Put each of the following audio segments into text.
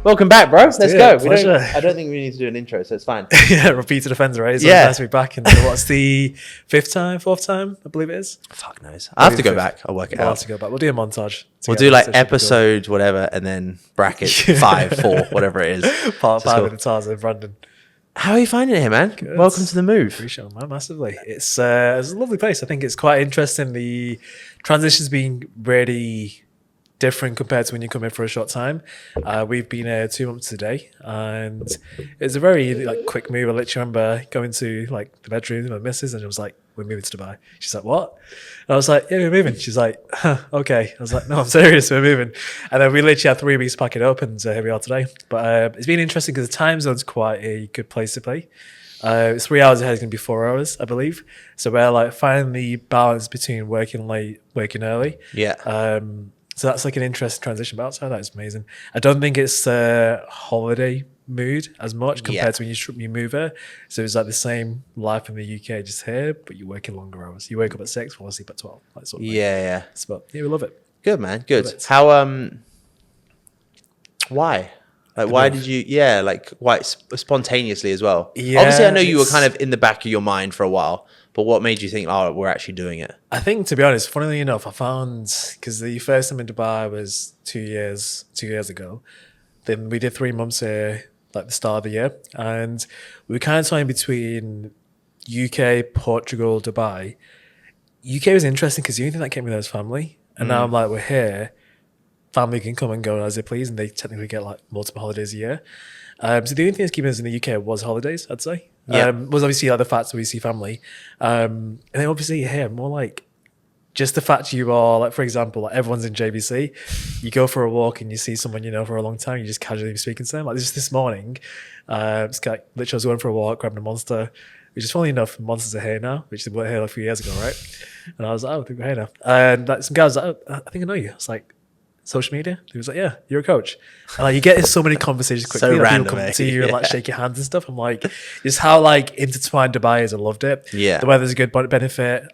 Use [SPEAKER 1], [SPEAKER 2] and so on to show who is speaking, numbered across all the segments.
[SPEAKER 1] Welcome back, bro. Let's go.
[SPEAKER 2] I
[SPEAKER 1] don't think we need to do an intro, so it's fine.
[SPEAKER 2] Yeah, repeated offender, right? It's nice to be back. And what's the fourth time, I believe it is?
[SPEAKER 1] Fuck knows. I have to go back. I'll work it out.
[SPEAKER 2] I'll have to go back. We'll do a montage.
[SPEAKER 1] We'll do like episode whatever, and then bracket 5, 4, whatever it is.
[SPEAKER 2] Part 5 of Irtaza, Brandon.
[SPEAKER 1] How are you finding it here, man?
[SPEAKER 2] Good.
[SPEAKER 1] Welcome to the move.
[SPEAKER 2] Appreciate it, man, massively. It's a lovely place. I think it's quite interesting. The transition's been really different compared to when you come in for a short time. We've been here 2 months today, and it's a very quick move. I literally remember going to the bedroom with my missus, and it was like, "We're moving to Dubai." She's like, "What?" And I was like, "Yeah, we're moving." She's like, "Huh, okay." I was like, "No, I'm serious, we're moving." And then we literally had 3 weeks to pack it up, and here we are today. But it's been interesting because the time zone's quite a good place to play. It's 3 hours ahead, it's going to be 4 hours, I believe. So we're finding the balance between working late, working early.
[SPEAKER 1] Yeah.
[SPEAKER 2] So that's an interesting transition, but outside that, it's amazing. I don't think it's holiday mood as much compared to when you move here. So it's the same life in the UK, just here, but you're working longer hours. You wake up at 6, fall asleep at 12.
[SPEAKER 1] Yeah.
[SPEAKER 2] But yeah, we love it.
[SPEAKER 1] Good, man. Good. How, why? Why did you, quite spontaneously as well? Yeah, obviously, I know you were kind of in the back of your mind for a while, but what made you think, oh, we're actually doing it?
[SPEAKER 2] I think, to be honest, funnily enough, I found, because the first time in Dubai was 2 years ago. Then we did 3 months here, the start of the year. And we were kind of time between UK, Portugal, Dubai. UK was interesting because the only thing that came with us was family. And now I'm we're here. Family can come and go as they please, and they technically get multiple holidays a year. So the only thing that's keeping us in the UK was holidays, I'd say. Was obviously the fact that we see family. And then obviously here, more just the fact you are, for example, everyone's in JVC. You go for a walk and you see someone you know for a long time, you just casually speaking to them. Just this morning, literally I was going for a walk, grabbing a Monster, which is funny enough, Monsters are here now, which they were here a few years ago, right? And I was like, oh, I think we're here now. And some guy was like, oh, I think I know you. I was like, social media? He was like, yeah, you're a coach. And you get so many conversations quickly.
[SPEAKER 1] So random,
[SPEAKER 2] people come to you and shake your hands and stuff. I'm like, just how intertwined Dubai is. I loved it.
[SPEAKER 1] Yeah.
[SPEAKER 2] The weather's a good benefit.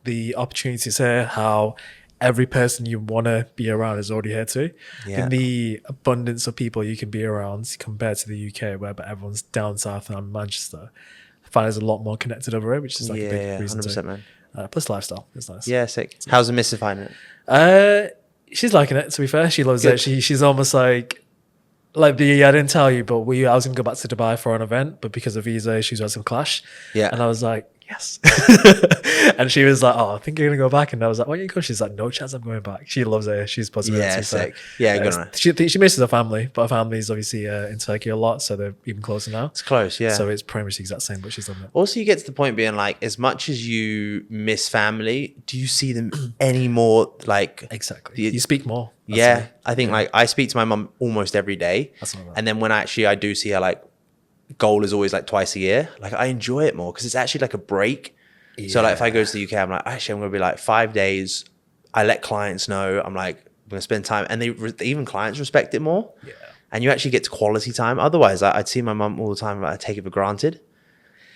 [SPEAKER 2] The opportunities here, how every person you want to be around is already here too.
[SPEAKER 1] Yeah.
[SPEAKER 2] And the abundance of people you can be around compared to the UK, where everyone's down south and I'm Manchester. I find there's a lot more connected over here, which is a big reason
[SPEAKER 1] 100%,
[SPEAKER 2] too.
[SPEAKER 1] man.
[SPEAKER 2] Plus lifestyle. It's nice.
[SPEAKER 1] Yeah, sick. How's the missus finding it?
[SPEAKER 2] She's liking it, to be fair. She loves it. She's almost I didn't tell you, but I was going to go back to Dubai for an event, but because of visa issues, we had some clash. Yeah. And I was like, yes. And she was like, oh, I think you're going to go back. And I was like, why don't you go? She's like, no chance I'm going back. She loves it. She's positive.
[SPEAKER 1] Yeah, sick. Yeah, good on her.
[SPEAKER 2] She misses her family, but her family's obviously in Turkey a lot, so they're even closer now.
[SPEAKER 1] It's close, yeah.
[SPEAKER 2] So it's pretty much the exact same, but she's loving it.
[SPEAKER 1] Also, you get to the point being as much as you miss family, do you see them any more?
[SPEAKER 2] Exactly. You speak more.
[SPEAKER 1] Yeah. I think I speak to my mum almost every day. That's not bad. And then when I do see her, goal is always twice a year. I enjoy it more because it's actually a break. Yeah. So if I go to the UK, I'm actually, I'm going to be 5 days. I let clients know. I'm going to spend time. And even clients respect it more. Yeah. And you actually get to quality time. Otherwise, I'd see my mum all the time, but I take it for granted.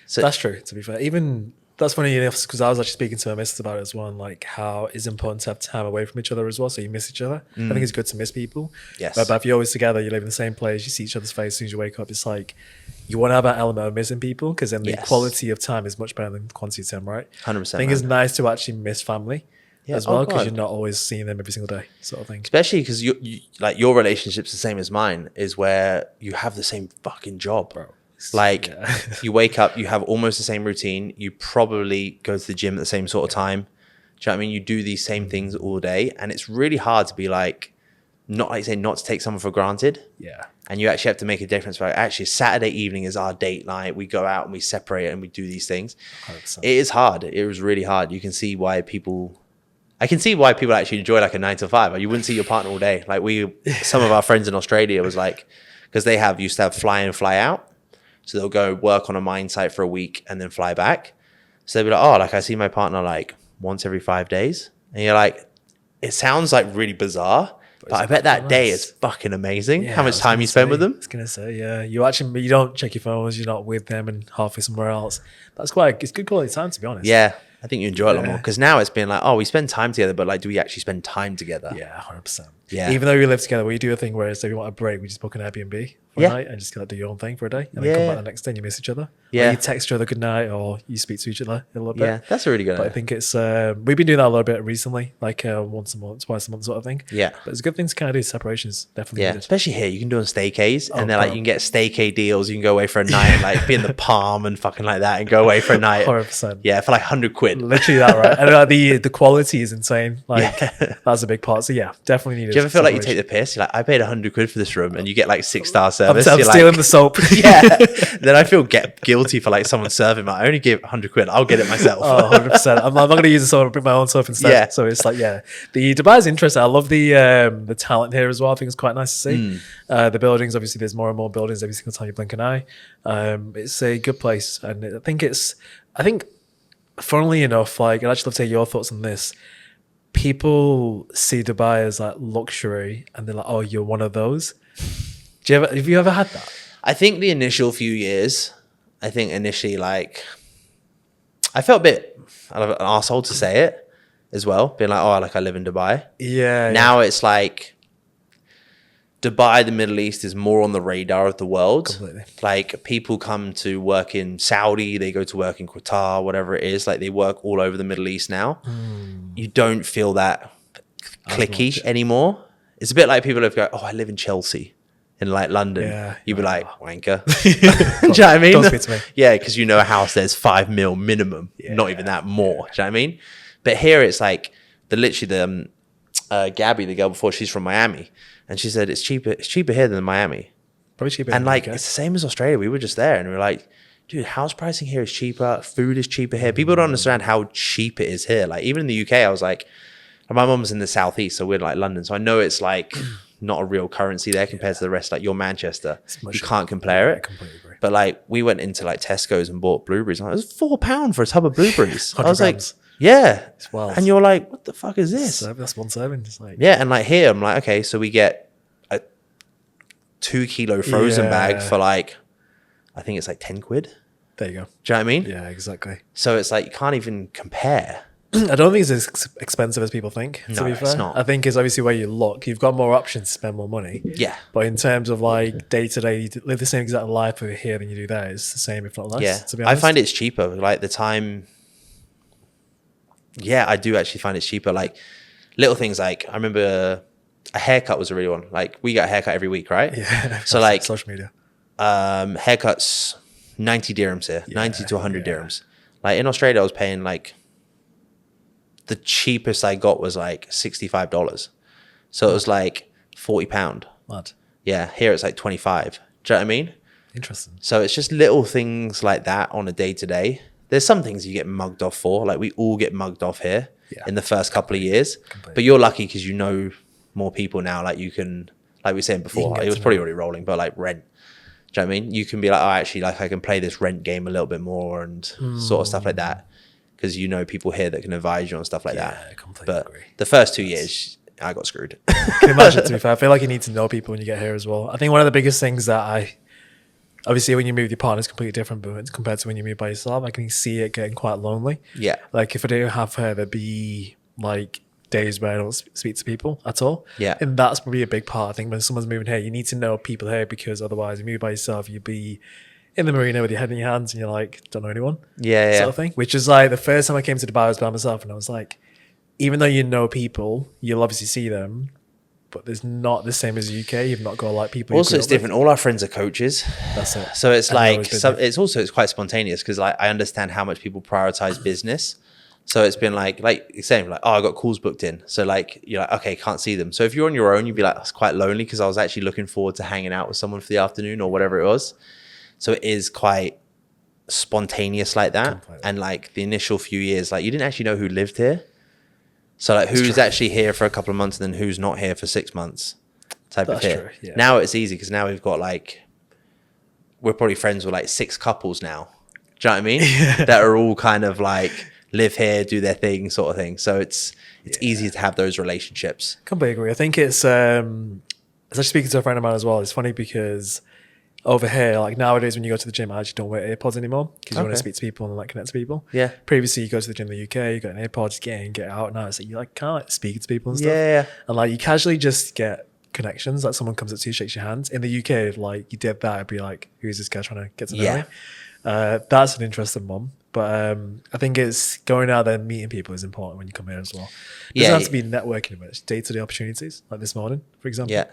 [SPEAKER 1] So
[SPEAKER 2] that's true, to be fair. Even that's funny because I was actually speaking to my missus about it as well, and how it's important to have time away from each other as well, so you miss each other. I think it's good to miss people. Yes. But if you're always together, you live in the same place, you see each other's face as soon as you wake up, it's you want to have that element of missing people, because then the quality of time is much better than quantity of time, right?
[SPEAKER 1] 100%.
[SPEAKER 2] I think it's nice to actually miss family as well, because you're not always seeing them every single day, sort of thing.
[SPEAKER 1] Especially because your relationship's the same as mine, is where you have the same fucking job, bro. You wake up, you have almost the same routine. You probably go to the gym at the same sort of time. Do you know what I mean? You do these same things all day, and it's really hard to be not to take someone for granted. Yeah. And you actually have to make a difference. Actually, Saturday evening is our date night. We go out and we separate and we do these things. 100%. It is hard. It was really hard. You can see why people. I can see why people actually enjoy a 9 to 5. You wouldn't see your partner all day. Some of our friends in Australia was because they used to have fly in, fly out. So they'll go work on a mine site for a week and then fly back. So they'll be I see my partner once every 5 days. And you're it sounds really bizarre, but I bet that day is fucking amazing. Yeah, how much time you spend with them.
[SPEAKER 2] I was going to say, yeah. You don't check your phones. You're not with them and halfway somewhere else. It's good quality time, to be honest.
[SPEAKER 1] Yeah. I think you enjoy it a lot more because now it's been like, oh, we spend time together, but like, do we actually spend time together?
[SPEAKER 2] Yeah, 100%.
[SPEAKER 1] Yeah.
[SPEAKER 2] Even though we live together, we do a thing where if we want a break, we just book an Airbnb for a night and just do your own thing for a day, and then come back the next day and you miss each other.
[SPEAKER 1] Yeah.
[SPEAKER 2] Or you text each other good night, or you speak to each other a little bit.
[SPEAKER 1] Yeah, that's a really good
[SPEAKER 2] But
[SPEAKER 1] idea.
[SPEAKER 2] I think it's we've been doing that a little bit recently, like once a month, twice a month sort of thing.
[SPEAKER 1] Yeah.
[SPEAKER 2] But it's a good thing to kind of do. Separations definitely
[SPEAKER 1] Yeah,
[SPEAKER 2] needed.
[SPEAKER 1] especially here, you can do on staycays, and then
[SPEAKER 2] bro.
[SPEAKER 1] like you can get staycay deals. You can go away for a night, and, like be in the Palm and fucking like that, and go away for a night.
[SPEAKER 2] 100%.
[SPEAKER 1] Yeah, for like £100.
[SPEAKER 2] Literally that, right? And the quality is insane. Like that's a big part. So yeah, definitely needed.
[SPEAKER 1] Do you ever feel like you take the piss? You're like, I paid £100 for this room, and you get like 6-star service.
[SPEAKER 2] I'm
[SPEAKER 1] You're
[SPEAKER 2] stealing
[SPEAKER 1] like,
[SPEAKER 2] the soap.
[SPEAKER 1] yeah. Then I feel guilty for like someone serving me. I only give £100. I'll get it myself.
[SPEAKER 2] Oh, 100%. I'm not going to use the soap. I'll bring my own soap instead.
[SPEAKER 1] Yeah.
[SPEAKER 2] So it's like, the Dubai is interesting. I love the talent here as well. I think it's quite nice to see. The buildings, obviously, there's more and more buildings every single time you blink an eye. It's a good place, and I think, funnily enough, like I'd actually love to hear your thoughts on this. People see Dubai as like luxury, and they're like, "Oh, you're one of those." Have you ever had that?
[SPEAKER 1] I think the initial few years, like, I felt a bit of an arsehole to say it as well, being like, oh, like I live in Dubai.
[SPEAKER 2] Yeah.
[SPEAKER 1] Now it's like Dubai, the Middle East is more on the radar of the world.
[SPEAKER 2] Completely.
[SPEAKER 1] Like people come to work in Saudi, they go to work in Qatar, whatever it is. Like they work all over the Middle East now. You don't feel that cliquey anymore. It's a bit like people have go, oh, I live in Chelsea. In like London, you'd be like, wanker. Do you know what I mean?
[SPEAKER 2] Don't speak to me.
[SPEAKER 1] Yeah, because you know a house there's $5 million minimum, not even that more. Do you know what I mean? But here it's like literally Gabby, the girl before, she's from Miami, and she said it's cheaper here than Miami.
[SPEAKER 2] Probably cheaper.
[SPEAKER 1] And like it's the same as Australia. We were just there and we were like, dude, house pricing here is cheaper, food is cheaper here. People don't understand how cheap it is here. Like even in the UK, I was like, my mum's in the southeast, so we're like London, so I know it's like not a real currency there compared to the rest. Like your Manchester, you can't compare it.
[SPEAKER 2] I completely agree.
[SPEAKER 1] But like we went into like Tesco's and bought blueberries. And it was £4 for a tub of blueberries. I was like, yeah.
[SPEAKER 2] It's wild.
[SPEAKER 1] And you're like, what the fuck is this?
[SPEAKER 2] So that's one serving. It's like,
[SPEAKER 1] Yeah, and like here I'm like, okay, so we get a 2 kilo frozen bag for like, I think it's like 10 quid.
[SPEAKER 2] there you go.
[SPEAKER 1] Do you know what I mean?
[SPEAKER 2] Yeah, exactly.
[SPEAKER 1] So it's like you can't even compare.
[SPEAKER 2] I don't think it's as expensive as people think, to
[SPEAKER 1] No,
[SPEAKER 2] be
[SPEAKER 1] it's
[SPEAKER 2] fair.
[SPEAKER 1] not.
[SPEAKER 2] I think it's obviously where you look. You've got more options to spend more money.
[SPEAKER 1] Yeah.
[SPEAKER 2] But in terms of like day to day, you live the same exact life over here than you do there. It's the same, if not less,
[SPEAKER 1] Yeah.
[SPEAKER 2] to be
[SPEAKER 1] I
[SPEAKER 2] honest.
[SPEAKER 1] find it's cheaper. Like the time. Yeah, I do actually find it's cheaper. Like little things like I remember a haircut was a really one. Like we got a haircut every week, right?
[SPEAKER 2] Yeah.
[SPEAKER 1] So like
[SPEAKER 2] social media.
[SPEAKER 1] haircuts 90 dirhams here, 90 to 100 dirhams. Like in Australia, I was paying like the cheapest I got was like $65. So it was like £40.
[SPEAKER 2] Mad.
[SPEAKER 1] Yeah, here it's like 25. Do you know what I mean?
[SPEAKER 2] Interesting.
[SPEAKER 1] So it's just little things like that on a day to day. There's some things you get mugged off for. Like we all get mugged off here in the first couple of years. But you're lucky because you know more people now. Like you can, like we were saying before, it was probably already rolling, but like rent. Do you know what I mean? You can be like, oh, actually, like I can play this rent game a little bit more and sort of stuff like that. Because you know people here that can advise you on stuff like that.
[SPEAKER 2] I completely
[SPEAKER 1] But
[SPEAKER 2] agree.
[SPEAKER 1] the first 2 years, I got screwed.
[SPEAKER 2] Can you imagine, to be fair? I feel like you need to know people when you get here as well. I think one of the biggest things that obviously when you move with your partner is completely different, but compared to when you move by yourself, I can see it getting quite lonely.
[SPEAKER 1] Yeah.
[SPEAKER 2] Like if I didn't have her, there'd be like days where I don't speak to people at all.
[SPEAKER 1] Yeah.
[SPEAKER 2] And that's probably a big part. I think when someone's moving here, you need to know people here, because otherwise you move by yourself, you'd be in the marina with your head in your hands and you're like, don't know anyone.
[SPEAKER 1] Yeah.
[SPEAKER 2] Sort of thing. Which is like the first time I came to Dubai, I was by myself, and I was like, even though you know people, you'll obviously see them, but there's not the same as UK. You've not got like people.
[SPEAKER 1] Also, it's different. All our friends are coaches.
[SPEAKER 2] That's it.
[SPEAKER 1] So it's
[SPEAKER 2] And
[SPEAKER 1] like,
[SPEAKER 2] they've always
[SPEAKER 1] it's quite spontaneous because like I understand how much people prioritize business. So it's been like you're saying, like, oh, I got calls booked in. So like, you're like, okay, can't see them. So if you're on your own, you'd be like, that's quite lonely, because I was actually looking forward to hanging out with someone for the afternoon or whatever it was. So it is quite spontaneous like that.
[SPEAKER 2] Completely.
[SPEAKER 1] And like the initial few years, like you didn't actually know who lived here. So like who's actually here for a couple of months and then who's not here for 6 months type of
[SPEAKER 2] That's
[SPEAKER 1] here.
[SPEAKER 2] true, yeah.
[SPEAKER 1] Now it's easy because now we've got like, we're probably friends with like 6 couples now. Do you know what I mean? That are all kind of like live here, do their thing sort of thing. So it's easy to have those relationships.
[SPEAKER 2] Completely agree. I think it's actually speaking to a friend of mine as well. It's funny because over here, like nowadays when you go to the gym, I actually don't wear AirPods anymore because you want to
[SPEAKER 1] Okay.
[SPEAKER 2] speak to people and like connect to people.
[SPEAKER 1] Yeah.
[SPEAKER 2] Previously, you go to the gym in the UK, you got an AirPods, get in, get out. Now it's like you like can't like, speak to people and stuff.
[SPEAKER 1] Yeah.
[SPEAKER 2] And like you casually just get connections. Like someone comes up to you, shakes your hands. In the UK, if like you did that, it'd be like, who's this guy trying to get to know me? That's an interesting one. But I think it's going out there and meeting people is important when you come here as well. It doesn't have to be networking, but it's day-to-day opportunities, like this morning, for example.
[SPEAKER 1] Yeah.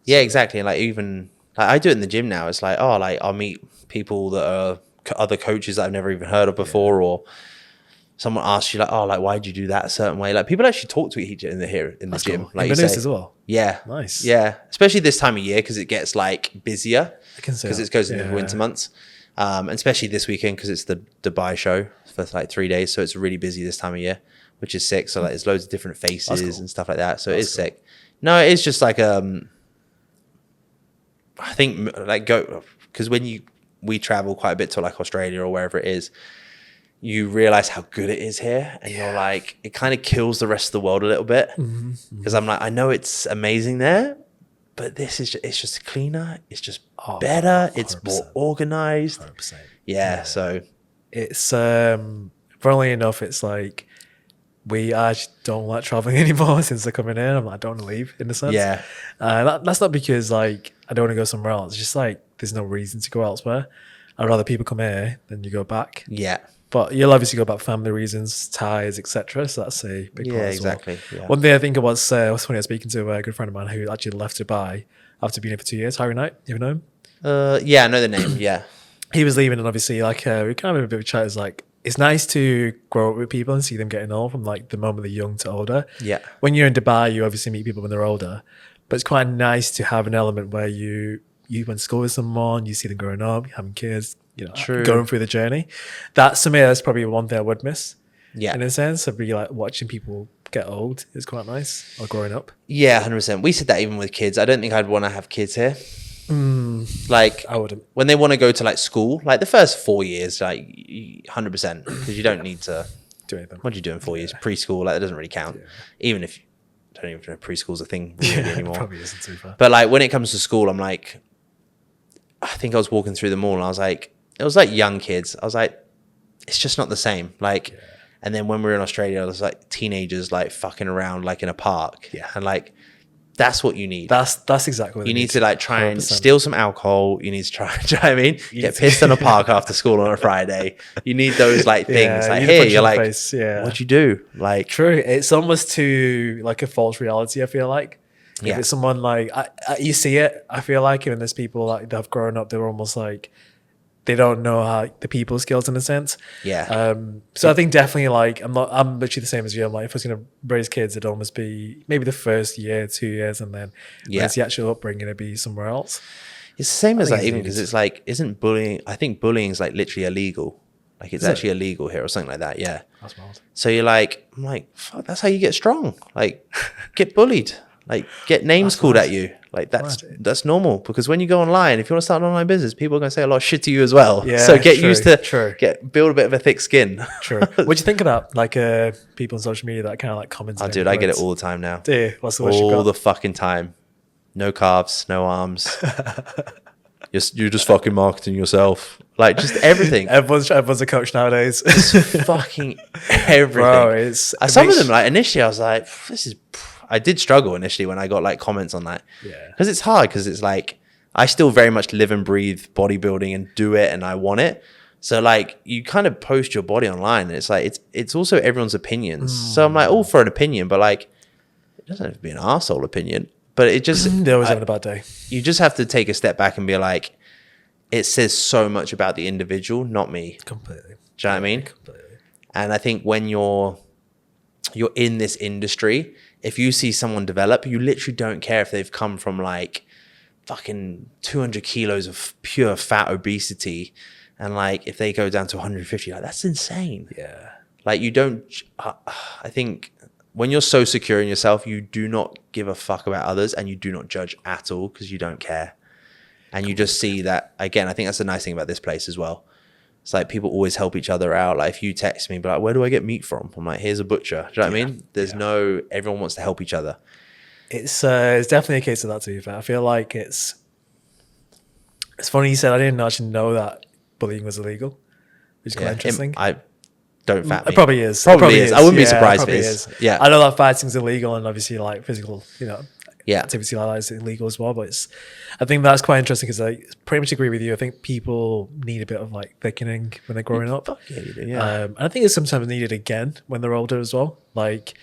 [SPEAKER 1] Yeah, exactly. And like even like I do it in the gym now. It's like, oh, like I'll meet people that are other coaches that I've never even heard of before, or someone asks you like, oh, like why did you do that a certain way? Like people actually talk to each other in the gym.
[SPEAKER 2] Cool.
[SPEAKER 1] Like
[SPEAKER 2] in
[SPEAKER 1] you
[SPEAKER 2] say,
[SPEAKER 1] say,
[SPEAKER 2] as well.
[SPEAKER 1] Yeah.
[SPEAKER 2] Nice.
[SPEAKER 1] Yeah. Especially this time of year because it gets like busier because it goes into the winter months. And especially this weekend because it's the Dubai show for like 3 days. So it's really busy this time of year, which is sick. So like there's loads of different faces and stuff like that. So it is sick. No, it is just like, I think like because when we travel quite a bit to like Australia or wherever it is, you realize how good it is here. And you're like, it kind of kills the rest of the world a little bit. Because I'm like, I know it's amazing there, but it's just cleaner. It's just better. 100%. It's more organized.
[SPEAKER 2] 100%.
[SPEAKER 1] Yeah. So
[SPEAKER 2] it's, funnily enough, it's like, we actually don't like traveling anymore since they're coming in. I'm like, I don't want to leave in a sense.
[SPEAKER 1] Yeah.
[SPEAKER 2] That's not because like I don't want to go somewhere else. It's just like there's no reason to go elsewhere. I'd rather people come here than you go back.
[SPEAKER 1] Yeah.
[SPEAKER 2] But you'll obviously go back for family reasons, ties, etc. So that's a big part as
[SPEAKER 1] exactly.
[SPEAKER 2] well.
[SPEAKER 1] Yeah.
[SPEAKER 2] One thing I think it was funny. I was speaking to a good friend of mine who actually left Dubai after being here for 2 years. Harry Knight, you ever know him?
[SPEAKER 1] Yeah, I know the name. Yeah.
[SPEAKER 2] He was leaving, and obviously, like we kind of had a bit of a chat. It's like it's nice to grow up with people and see them getting old from like the moment they're young to older.
[SPEAKER 1] Yeah.
[SPEAKER 2] When you're in Dubai, you obviously meet people when they're older, but it's quite nice to have an element where you went to school with someone, you see them growing up, having kids, you know, going through the journey. That's to me, that's probably one thing I would miss. Yeah. In a sense, I'd be like watching people get old is quite nice, or growing up.
[SPEAKER 1] Yeah, 100%. We said that even with kids. I don't think I'd want to have kids here. Like
[SPEAKER 2] I wouldn't.
[SPEAKER 1] When they want to go to like school, like the first 4 years, like 100%, because you don't need to
[SPEAKER 2] do anything.
[SPEAKER 1] What do you do in 4 years? Preschool, like that doesn't really count. Yeah. Even if I don't even know if preschool's a thing really anymore.
[SPEAKER 2] Probably isn't too far.
[SPEAKER 1] But like when it comes to school, I'm like, I think I was walking through the mall and I was like, it was like young kids. I was like, it's just not the same. Like, and then when we were in Australia, it was like teenagers like fucking around like in a park. Yeah. And like, that's what you need.
[SPEAKER 2] That's exactly what
[SPEAKER 1] you need to like try 100%. And steal some alcohol. You need to try, do you know what I mean? Get pissed in a park after school on a Friday. You need those like things. Like here, you're like, what'd you do? Like,
[SPEAKER 2] true. It's almost to like a false reality, I feel like. If it's someone like, you see it, I feel like, when there's people like that have grown up, they're almost like, they don't know how the people skills in a sense.
[SPEAKER 1] Yeah.
[SPEAKER 2] So I think definitely like I'm literally the same as you. I'm like, if I was gonna raise kids, it'd almost be maybe the first year, 2 years, and then when it's the actual upbringing, it'd be somewhere else.
[SPEAKER 1] It's the same as like even because it's like, isn't bullying? I think bullying is like literally illegal. Like it's actually illegal here or something like that. Yeah.
[SPEAKER 2] That's wild.
[SPEAKER 1] So you're like, I'm like, fuck, that's how you get strong. Like, get bullied. Like, get names called at you. Like that's normal, because when you go online, if you want to start an online business, people are going to say a lot of shit to you as well. Yeah, so get used to build a bit of a thick skin.
[SPEAKER 2] True. What do you think of that? Like people on social media that kind of like comment.
[SPEAKER 1] Oh, dude, I get it all the time now.
[SPEAKER 2] Do you? What's the worst
[SPEAKER 1] all the fucking time? No calves, no arms. You're just fucking marketing yourself. Like just everything.
[SPEAKER 2] Everyone's a coach nowadays.
[SPEAKER 1] Just fucking everything.
[SPEAKER 2] Bro,
[SPEAKER 1] some of them, like initially I was like, I did struggle initially when I got like comments on that. Yeah. Because it's hard, because it's like, I still very much live and breathe bodybuilding and do it and I want it. So like you kind of post your body online and it's like, it's also everyone's opinions. So I'm like all for an opinion, but like, it doesn't have to be an arsehole opinion, but it just.
[SPEAKER 2] They always have a bad day.
[SPEAKER 1] You just have to take a step back and be like, it says so much about the individual, not me.
[SPEAKER 2] Completely.
[SPEAKER 1] Do you know what I mean?
[SPEAKER 2] Completely. And
[SPEAKER 1] I think when you're in this industry, if you see someone develop, you literally don't care if they've come from like fucking 200 kilos of pure fat obesity, and like if they go down to 150, like that's insane.
[SPEAKER 2] Yeah.
[SPEAKER 1] Like you don't, I think when you're so secure in yourself, you do not give a fuck about others and you do not judge at all, because you don't care. And you just see that, again, I think that's the nice thing about this place as well. It's like people always help each other out. Like if you text me, but like, where do I get meat from? I'm like, here's a butcher. Do you know what I mean? There's everyone wants to help each other.
[SPEAKER 2] It's definitely a case of that too. I feel like it's It's funny you said I didn't actually know that bullying was illegal, which is quite interesting.
[SPEAKER 1] I don't fat me.
[SPEAKER 2] It probably is.
[SPEAKER 1] Probably is. I wouldn't be surprised if it
[SPEAKER 2] is.
[SPEAKER 1] Yeah.
[SPEAKER 2] I know that fighting's illegal and obviously like physical,
[SPEAKER 1] Yeah.
[SPEAKER 2] activity like that is illegal as well. But I think that's quite interesting because I pretty much agree with you. I think people need a bit of like thickening when they're growing up.
[SPEAKER 1] Fuck yeah, you do, yeah.
[SPEAKER 2] And I think it's sometimes needed again when they're older as well. Like,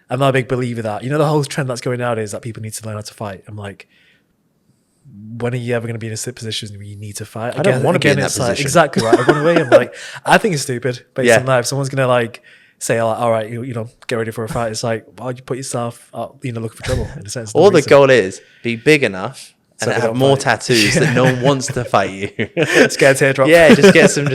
[SPEAKER 2] I'm not a big believer that, the whole trend that's going nowadays is that people need to learn how to fight. I'm like, when are you ever going to be in a position where you need to fight?
[SPEAKER 1] I don't want to be in that position.
[SPEAKER 2] Like, exactly right. I run away. I'm like, I think it's stupid. Based on that, if someone's going to like say, like, all right, get ready for a fight. It's like, why'd you put yourself out, looking for trouble in a sense?
[SPEAKER 1] All the goal is be big enough and have more tattoos that no one wants to fight you.
[SPEAKER 2] Just get a teardrop.
[SPEAKER 1] Yeah, just get some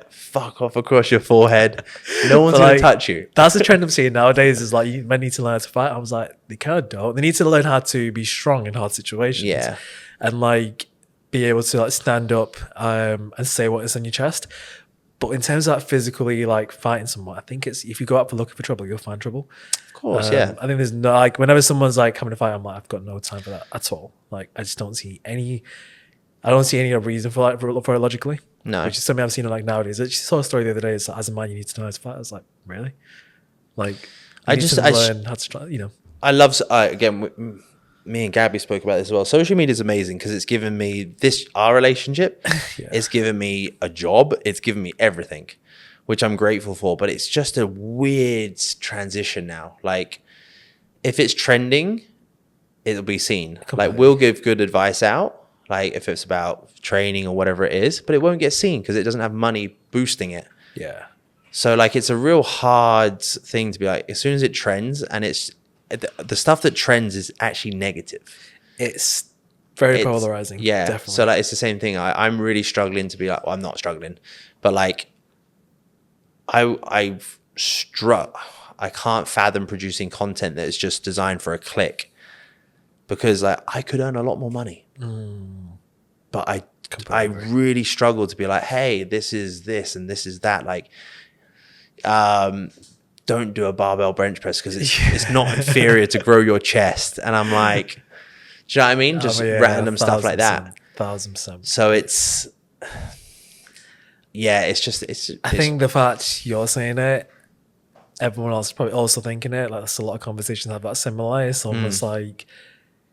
[SPEAKER 1] fuck off across your forehead. No one's going to touch you.
[SPEAKER 2] That's the trend I'm seeing nowadays is like, you men need to learn how to fight. I was like, they kind of don't. They need to learn how to be strong in hard situations.
[SPEAKER 1] Yeah.
[SPEAKER 2] And like be able to like stand up and say what is on your chest. But in terms of that physically like fighting someone, I think it's if you go out for looking for trouble, you'll find trouble.
[SPEAKER 1] Of course, yeah.
[SPEAKER 2] I think there's no like whenever someone's like coming to fight, I'm like, I've got no time for that at all. Like I just don't see any reason for it logically.
[SPEAKER 1] No.
[SPEAKER 2] Which is something I've seen like nowadays. I just saw a story the other day. It's like, as a man, you need to know how to fight. I was like, really? Like, I learn how to,
[SPEAKER 1] I love, again, me and Gabby spoke about this as well. Social media is amazing because it's given me our relationship. It's given me a job. It's given me everything, which I'm grateful for. But it's just a weird transition now. Like, if it's trending, it'll be seen. Completely. Like, we'll give good advice out. Like if it's about training or whatever it is, but it won't get seen because it doesn't have money boosting it.
[SPEAKER 2] Yeah.
[SPEAKER 1] So like it's a real hard thing to be like, as soon as it trends and it's the stuff that trends is actually negative.
[SPEAKER 2] It's very polarizing.
[SPEAKER 1] Yeah.
[SPEAKER 2] Definitely.
[SPEAKER 1] So like it's the same thing. I'm really struggling to be like, well, I'm not struggling, but like I can't fathom producing content that is just designed for a click. Because like I could earn a lot more money, but I really struggle to be like, hey, this is this and this is that. Like, don't do a barbell bench press because it's not inferior to grow your chest. And I'm like, do you know what I mean? Just random stuff like that.
[SPEAKER 2] 1,000%.
[SPEAKER 1] So it's I
[SPEAKER 2] think the fact you're saying it, everyone else is probably also thinking it. Like there's a lot of conversations about similar. It's almost like.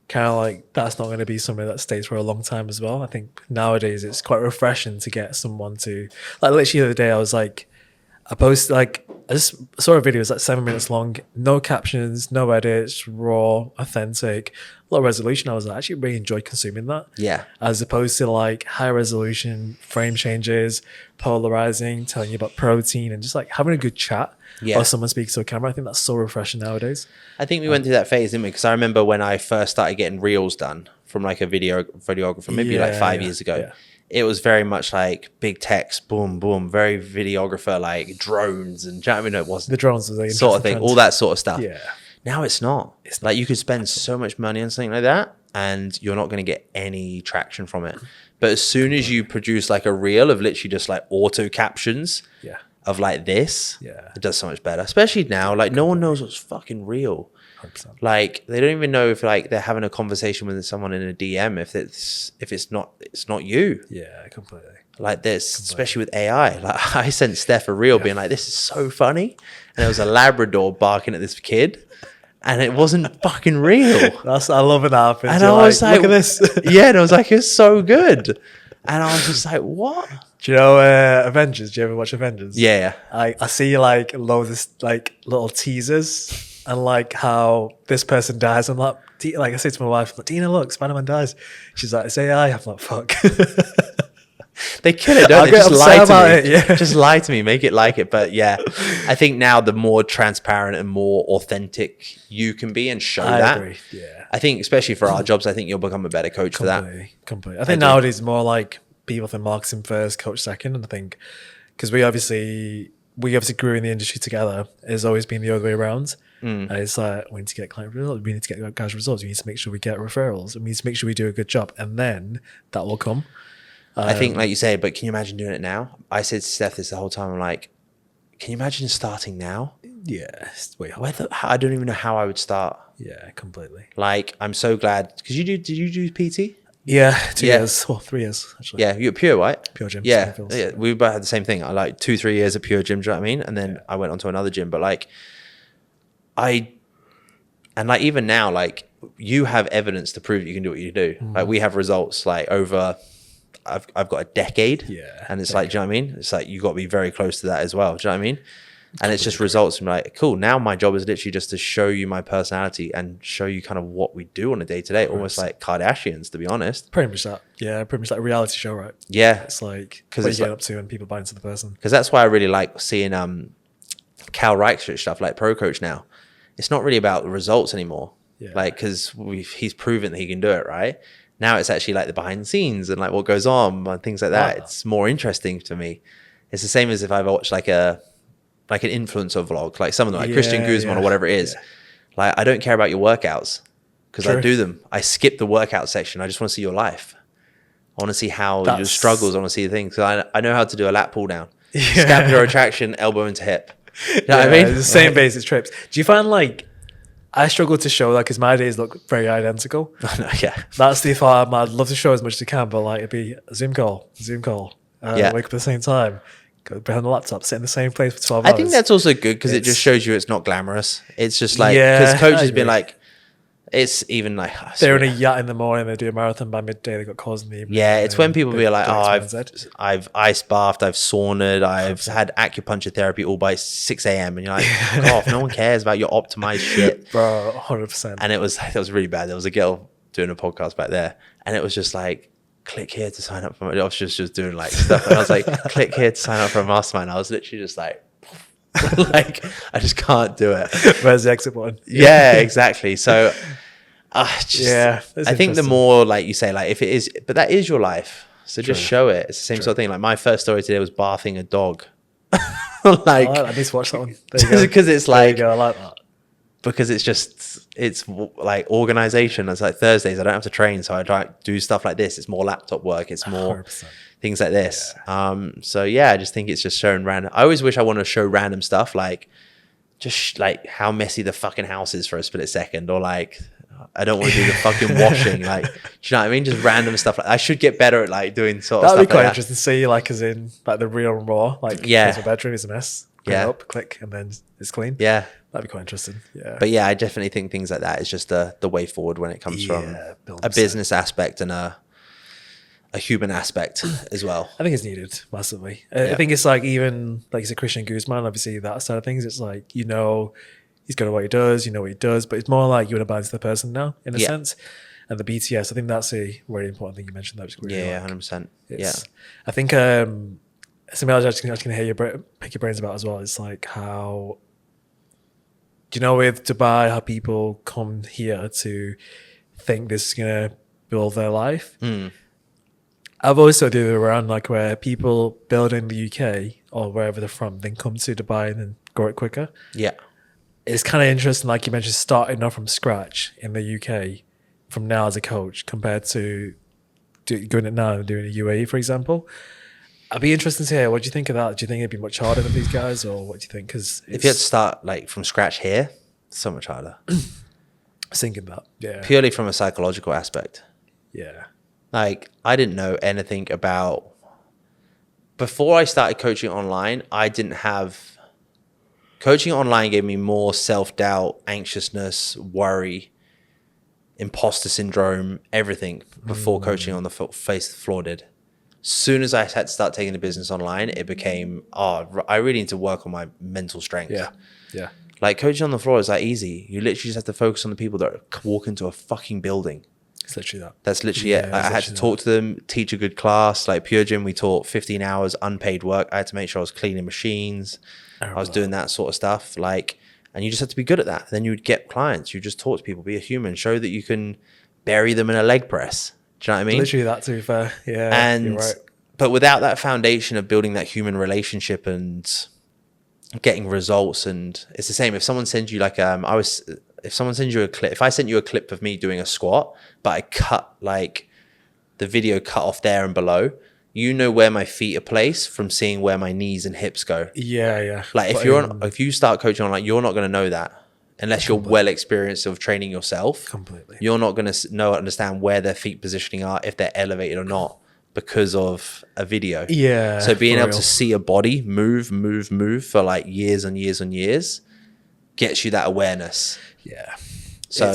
[SPEAKER 2] Kind of like that's not going to be something that stays for a long time as well. I think nowadays it's quite refreshing to get someone to like literally the other day I was like I just saw a video, it's like 7 minutes long, no captions, no edits, raw, authentic, low resolution. I was like, I actually really enjoyed consuming that.
[SPEAKER 1] Yeah.
[SPEAKER 2] As opposed to like high resolution, frame changes, polarizing, telling you about protein and just like having a good chat. Yeah. Or someone speaks to a camera. I think that's so refreshing nowadays.
[SPEAKER 1] I think we went through that phase, didn't we? Because I remember when I first started getting reels done from like a videographer, maybe like 5 years ago. Yeah. It was very much like big text, boom, boom, very videographer, like drones and, I mean, it wasn't
[SPEAKER 2] the drones was like
[SPEAKER 1] sort of thing, all that sort of stuff.
[SPEAKER 2] Yeah.
[SPEAKER 1] Now it's not. It's like you could spend so much money on something like that and you're not going to get any traction from it. But as soon as you produce like a reel of literally just like auto captions of like this, it does so much better. Especially now, like no one knows what's fucking real. 100%. Like they don't even know if like they're having a conversation with someone in a DM if it's not you.
[SPEAKER 2] Yeah, completely.
[SPEAKER 1] Like this, especially with AI. Like I sent Steph a reel being like, "This is so funny," and it was a Labrador barking at this kid, and it wasn't fucking real.
[SPEAKER 2] I love it happens.
[SPEAKER 1] And I was like, "Look at this!" Yeah, and I was like, "It's so good," and I was just like, "What?"
[SPEAKER 2] Do you know Avengers? Do you ever watch Avengers?
[SPEAKER 1] Yeah.
[SPEAKER 2] I see like loads of like little teasers. And like how this person dies, I'm like I say to my wife, like, Dina, look, Spider-Man dies. She's like, it's AI. I'm like, fuck.
[SPEAKER 1] They kill it, don't they? Just lie to me. Just lie to me, make it like it. But yeah, I think now the more transparent and more authentic you can be and show that. I agree. Yeah. I think especially for our jobs, I think you'll become a better coach for that.
[SPEAKER 2] Completely. I think nowadays it's more like people think marketing first, coach second. And I think because we obviously grew in the industry together, it's always been the other way around. And it's like, we need to get client results, we need to get guys results, we need to make sure we get referrals, we need to make sure we do a good job, and then that will come.
[SPEAKER 1] I think, like you say, but can you imagine doing it now? I said to Steph this the whole time, I'm like, can you imagine starting now?
[SPEAKER 2] Yeah.
[SPEAKER 1] I don't even know how I would start.
[SPEAKER 2] Yeah, completely.
[SPEAKER 1] Like, I'm so glad, because did you do PT?
[SPEAKER 2] Yeah, 2
[SPEAKER 1] Yeah.
[SPEAKER 2] years. Well, 3 years, actually.
[SPEAKER 1] Yeah, you're at Pure, right?
[SPEAKER 2] Pure Gym.
[SPEAKER 1] Yeah,
[SPEAKER 2] Springfields.
[SPEAKER 1] yeah. We both had the same thing. I like 2-3 years at Pure Gym. Do you know what I mean? And then I went on to another gym. But like, like even now, like you have evidence to prove you can do what you do. Like we have results like over. I've got a decade.
[SPEAKER 2] Yeah,
[SPEAKER 1] and it's like, do you know what I mean? It's like you got to be very close to that as well. Do you know what I mean? And it's just results from like, cool. Now my job is literally just to show you my personality and show you kind of what we do on a day to day, almost like Kardashians, to be honest.
[SPEAKER 2] Pretty much that. Yeah, pretty much like a reality show, right?
[SPEAKER 1] Yeah,
[SPEAKER 2] It's like what you get up to and people buy into the person.
[SPEAKER 1] because that's why I really like seeing Cal Reichert stuff like Pro Coach now. It's not really about the results anymore.
[SPEAKER 2] Yeah.
[SPEAKER 1] Like, because he's proven that he can do it, right? Now it's actually like the behind the scenes and like what goes on and things like that. It's more interesting to me. It's the same as if I watched like an influencer vlog, like someone like Christian Guzman or whatever it is. Like, I don't care about your workouts because I do them. I skip the workout section. I just want to see your life. I want to see how your struggles. I want to see the things. So I know how to do a lat pull down, scapular retraction, elbow into hip. You know what I mean?
[SPEAKER 2] The same basic trips. Do you find like I struggle to show that because my days look very identical?
[SPEAKER 1] Yeah.
[SPEAKER 2] That's the thought. I'd love to show as much as I can, but like it'd be a Zoom call. Wake up at the same time, go behind the laptop, sit in the same place for 12 hours.
[SPEAKER 1] I think that's also good because it just shows you it's not glamorous. It's just like, because coaches been like, it's even like
[SPEAKER 2] they're in a yacht in the morning, they do a marathon by midday, they got calls in the evening.
[SPEAKER 1] Yeah, it's when people be like, oh, I've ice bathed, I've saunaed, I've had acupuncture therapy all by 6 a.m. and you're like, fuck off, no one cares about your optimized shit,
[SPEAKER 2] bro. 100%.
[SPEAKER 1] And it was really bad. There was a girl doing a podcast back there, and it was just like, click here to sign up for. I was just doing like stuff, and I was like, click here to sign up for a mastermind. I was literally just like. Like, I just can't do it.
[SPEAKER 2] Where's the exit button?
[SPEAKER 1] Yeah, exactly. So I think the more, like you say, like if it is, but that is your life, so just show it. It's the same sort of thing. Like my first story today was bathing a dog. Like,
[SPEAKER 2] I need to watch that one
[SPEAKER 1] because it's like,
[SPEAKER 2] I like that,
[SPEAKER 1] because it's like organization. It's like Thursdays I don't have to train, so I try to do stuff like this. It's more laptop work, it's more 100%. Things like this. So yeah, I just think it's just showing random. I always wish I wanted to show random stuff, like just like how messy the fucking house is for a split second, or like I don't want to do the fucking washing. Like, do you know what I mean? Just random stuff. Like, I should get better at like doing sort of stuff.
[SPEAKER 2] That'd be quite
[SPEAKER 1] like
[SPEAKER 2] interesting to see, like as in like the real and raw. Like, here's my bedroom is a mess. Clean up, click, and then it's clean. Yeah, that'd be quite interesting. Yeah,
[SPEAKER 1] but yeah, I definitely think things like that is just the way forward when it comes from a business aspect and a human aspect as well.
[SPEAKER 2] I think it's needed massively. I think it's like, even like he's a Christian Guzman, obviously that side of things. It's like, you know, he's good at what he does, you know what he does, but it's more like you want to balance the person now in a sense. And the BTS, I think that's a really important thing you mentioned. That was really
[SPEAKER 1] 100%. Yeah,
[SPEAKER 2] I think something else I was going to hear pick your brains about as well. It's like how, do you know, with Dubai, how people come here to think this is going to build their life. I've also do it around like where people build in the UK or wherever they're from, then come to Dubai and then grow it quicker.
[SPEAKER 1] Yeah.
[SPEAKER 2] It's kind of interesting, like you mentioned, starting off from scratch in the UK from now as a coach compared to doing it now and doing a UAE, for example. I'd be interested to hear, what do you think of that? Do you think it'd be much harder than these guys, or what do you think? Because
[SPEAKER 1] if you had to start like from scratch here, it's so much harder.
[SPEAKER 2] I was thinking that,
[SPEAKER 1] purely from a psychological aspect.
[SPEAKER 2] Yeah.
[SPEAKER 1] Like, I didn't know anything about, before I started coaching online, I didn't have, coaching online gave me more self-doubt, anxiousness, worry, imposter syndrome, everything before coaching on the face of the floor did. Soon as I had to start taking the business online, it became, I really need to work on my mental strength.
[SPEAKER 2] Yeah.
[SPEAKER 1] Like, coaching on the floor is that easy. You literally just have to focus on the people that walk into a fucking building.
[SPEAKER 2] It's literally that.
[SPEAKER 1] That's literally it. I had to talk to them, teach a good class. Like Pure Gym, we taught 15 hours unpaid work. I had to make sure I was cleaning machines. I was doing that sort of stuff. Like, and you just had to be good at that. Then you would get clients. You just talk to people, be a human, show that you can bury them in a leg press. Do you know what I mean?
[SPEAKER 2] Literally that, to be fair. Yeah.
[SPEAKER 1] And
[SPEAKER 2] you're right.
[SPEAKER 1] But without that foundation of building that human relationship and getting results, and it's the same if someone sends you like if someone sends you a clip, if I sent you a clip of me doing a squat, but I cut like the video cut off there and below, you know where my feet are placed from seeing where my knees and hips go.
[SPEAKER 2] Yeah.
[SPEAKER 1] Like if you start coaching online, you're not going to know that unless you're well experienced of training yourself.
[SPEAKER 2] Completely.
[SPEAKER 1] You're not going to understand where their feet positioning are, if they're elevated or not, because of a video.
[SPEAKER 2] Yeah.
[SPEAKER 1] So being able to see a body move for like years and years and years gets you that awareness.
[SPEAKER 2] Yeah.
[SPEAKER 1] So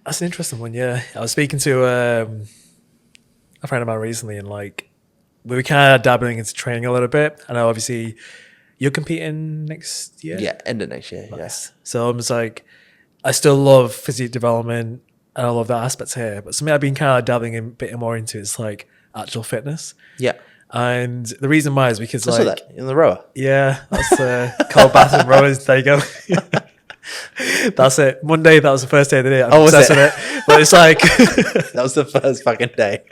[SPEAKER 2] that's an interesting one. Yeah. I was speaking to a friend of mine recently, and like we were kind of dabbling into training a little bit. I know obviously you're competing next year.
[SPEAKER 1] Yeah, end of next year.
[SPEAKER 2] Nice. Yeah. So I'm just like, I still love physique development and I love that aspect here. But something I've been kind of dabbling a bit more into is like actual fitness.
[SPEAKER 1] Yeah.
[SPEAKER 2] And the reason why is because
[SPEAKER 1] I saw that in the rower.
[SPEAKER 2] Yeah, that's cold bath and rowers. There you go. That's it. Monday, that was the first day of the day. I'm obsessed with it. But it's like
[SPEAKER 1] that was the first fucking day.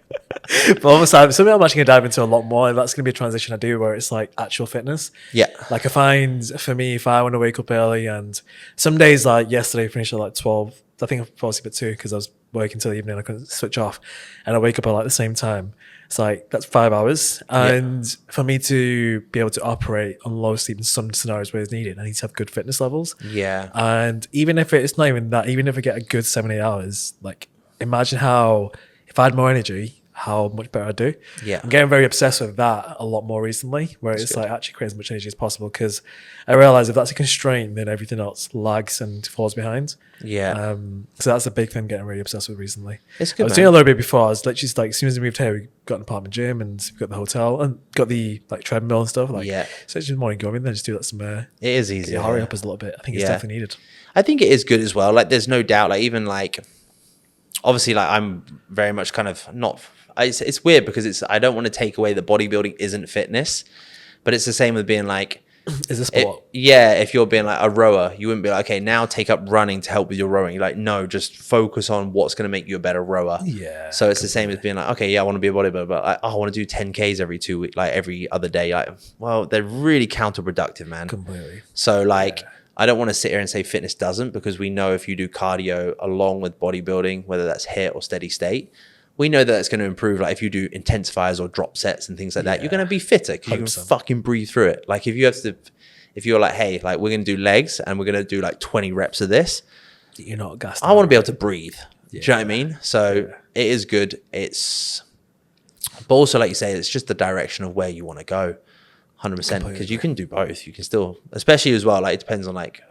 [SPEAKER 2] But almost something I'm actually gonna dive into a lot more. And that's gonna be a transition I do where it's like actual fitness.
[SPEAKER 1] Yeah.
[SPEAKER 2] Like I find for me, if I want to wake up early, and some days like yesterday, I finished at like 12. I think I fell asleep at 2 because I was working till the evening. I couldn't switch off, and I wake up at like the same time. It's like that's 5 hours, and for me to be able to operate on low sleep in some scenarios where it's needed, I need to have good fitness levels.
[SPEAKER 1] Yeah.
[SPEAKER 2] And even if it's not even that, even if I get a good 7-8 hours, like imagine how if I had more energy, how much better I'd do.
[SPEAKER 1] Yeah.
[SPEAKER 2] I'm getting very obsessed with that a lot more recently, where it's like actually create as much energy as possible, because I realize if that's a constraint, then everything else lags and falls behind.
[SPEAKER 1] Yeah.
[SPEAKER 2] So that's a big thing I'm getting really obsessed with recently.
[SPEAKER 1] It's good.
[SPEAKER 2] I was doing a little bit before. I was literally just like, as soon as we moved here, we got an apartment gym and we got the hotel and got the like treadmill and stuff. Like, so it's just morning go in there, just do that somewhere.
[SPEAKER 1] It is easy.
[SPEAKER 2] Hurry up a little bit. I think it's definitely needed.
[SPEAKER 1] I think it is good as well. Like, there's no doubt. Like, even like, obviously, like I'm very much kind of not. It's weird because I don't want to take away that bodybuilding isn't fitness, but it's the same with being like,
[SPEAKER 2] is a sport.
[SPEAKER 1] If you're being like a rower, you wouldn't be like, okay, now take up running to help with your rowing. You're like, no, just focus on what's going to make you a better rower.
[SPEAKER 2] Yeah.
[SPEAKER 1] So it's the same as being like, okay, yeah, I want to be a bodybuilder, but I want to do 10Ks every 2 weeks, like every other day. Like, well, they're really counterproductive, man.
[SPEAKER 2] Completely.
[SPEAKER 1] So like, I don't want to sit here and say fitness doesn't, because we know if you do cardio along with bodybuilding, whether that's HIIT or steady state, we know that it's going to improve. Like if you do intensifiers or drop sets and things like that, you're going to be fitter because you can fucking breathe through it. Like if you're like, hey, like we're going to do legs and we're going to do like 20 reps of this,
[SPEAKER 2] you're not gassed.
[SPEAKER 1] I want to be able to breathe. Do you know what I mean? So it is good. But also like you say, it's just the direction of where you want to go. 100%, because you can do both. You can still, especially as well, like it depends on like,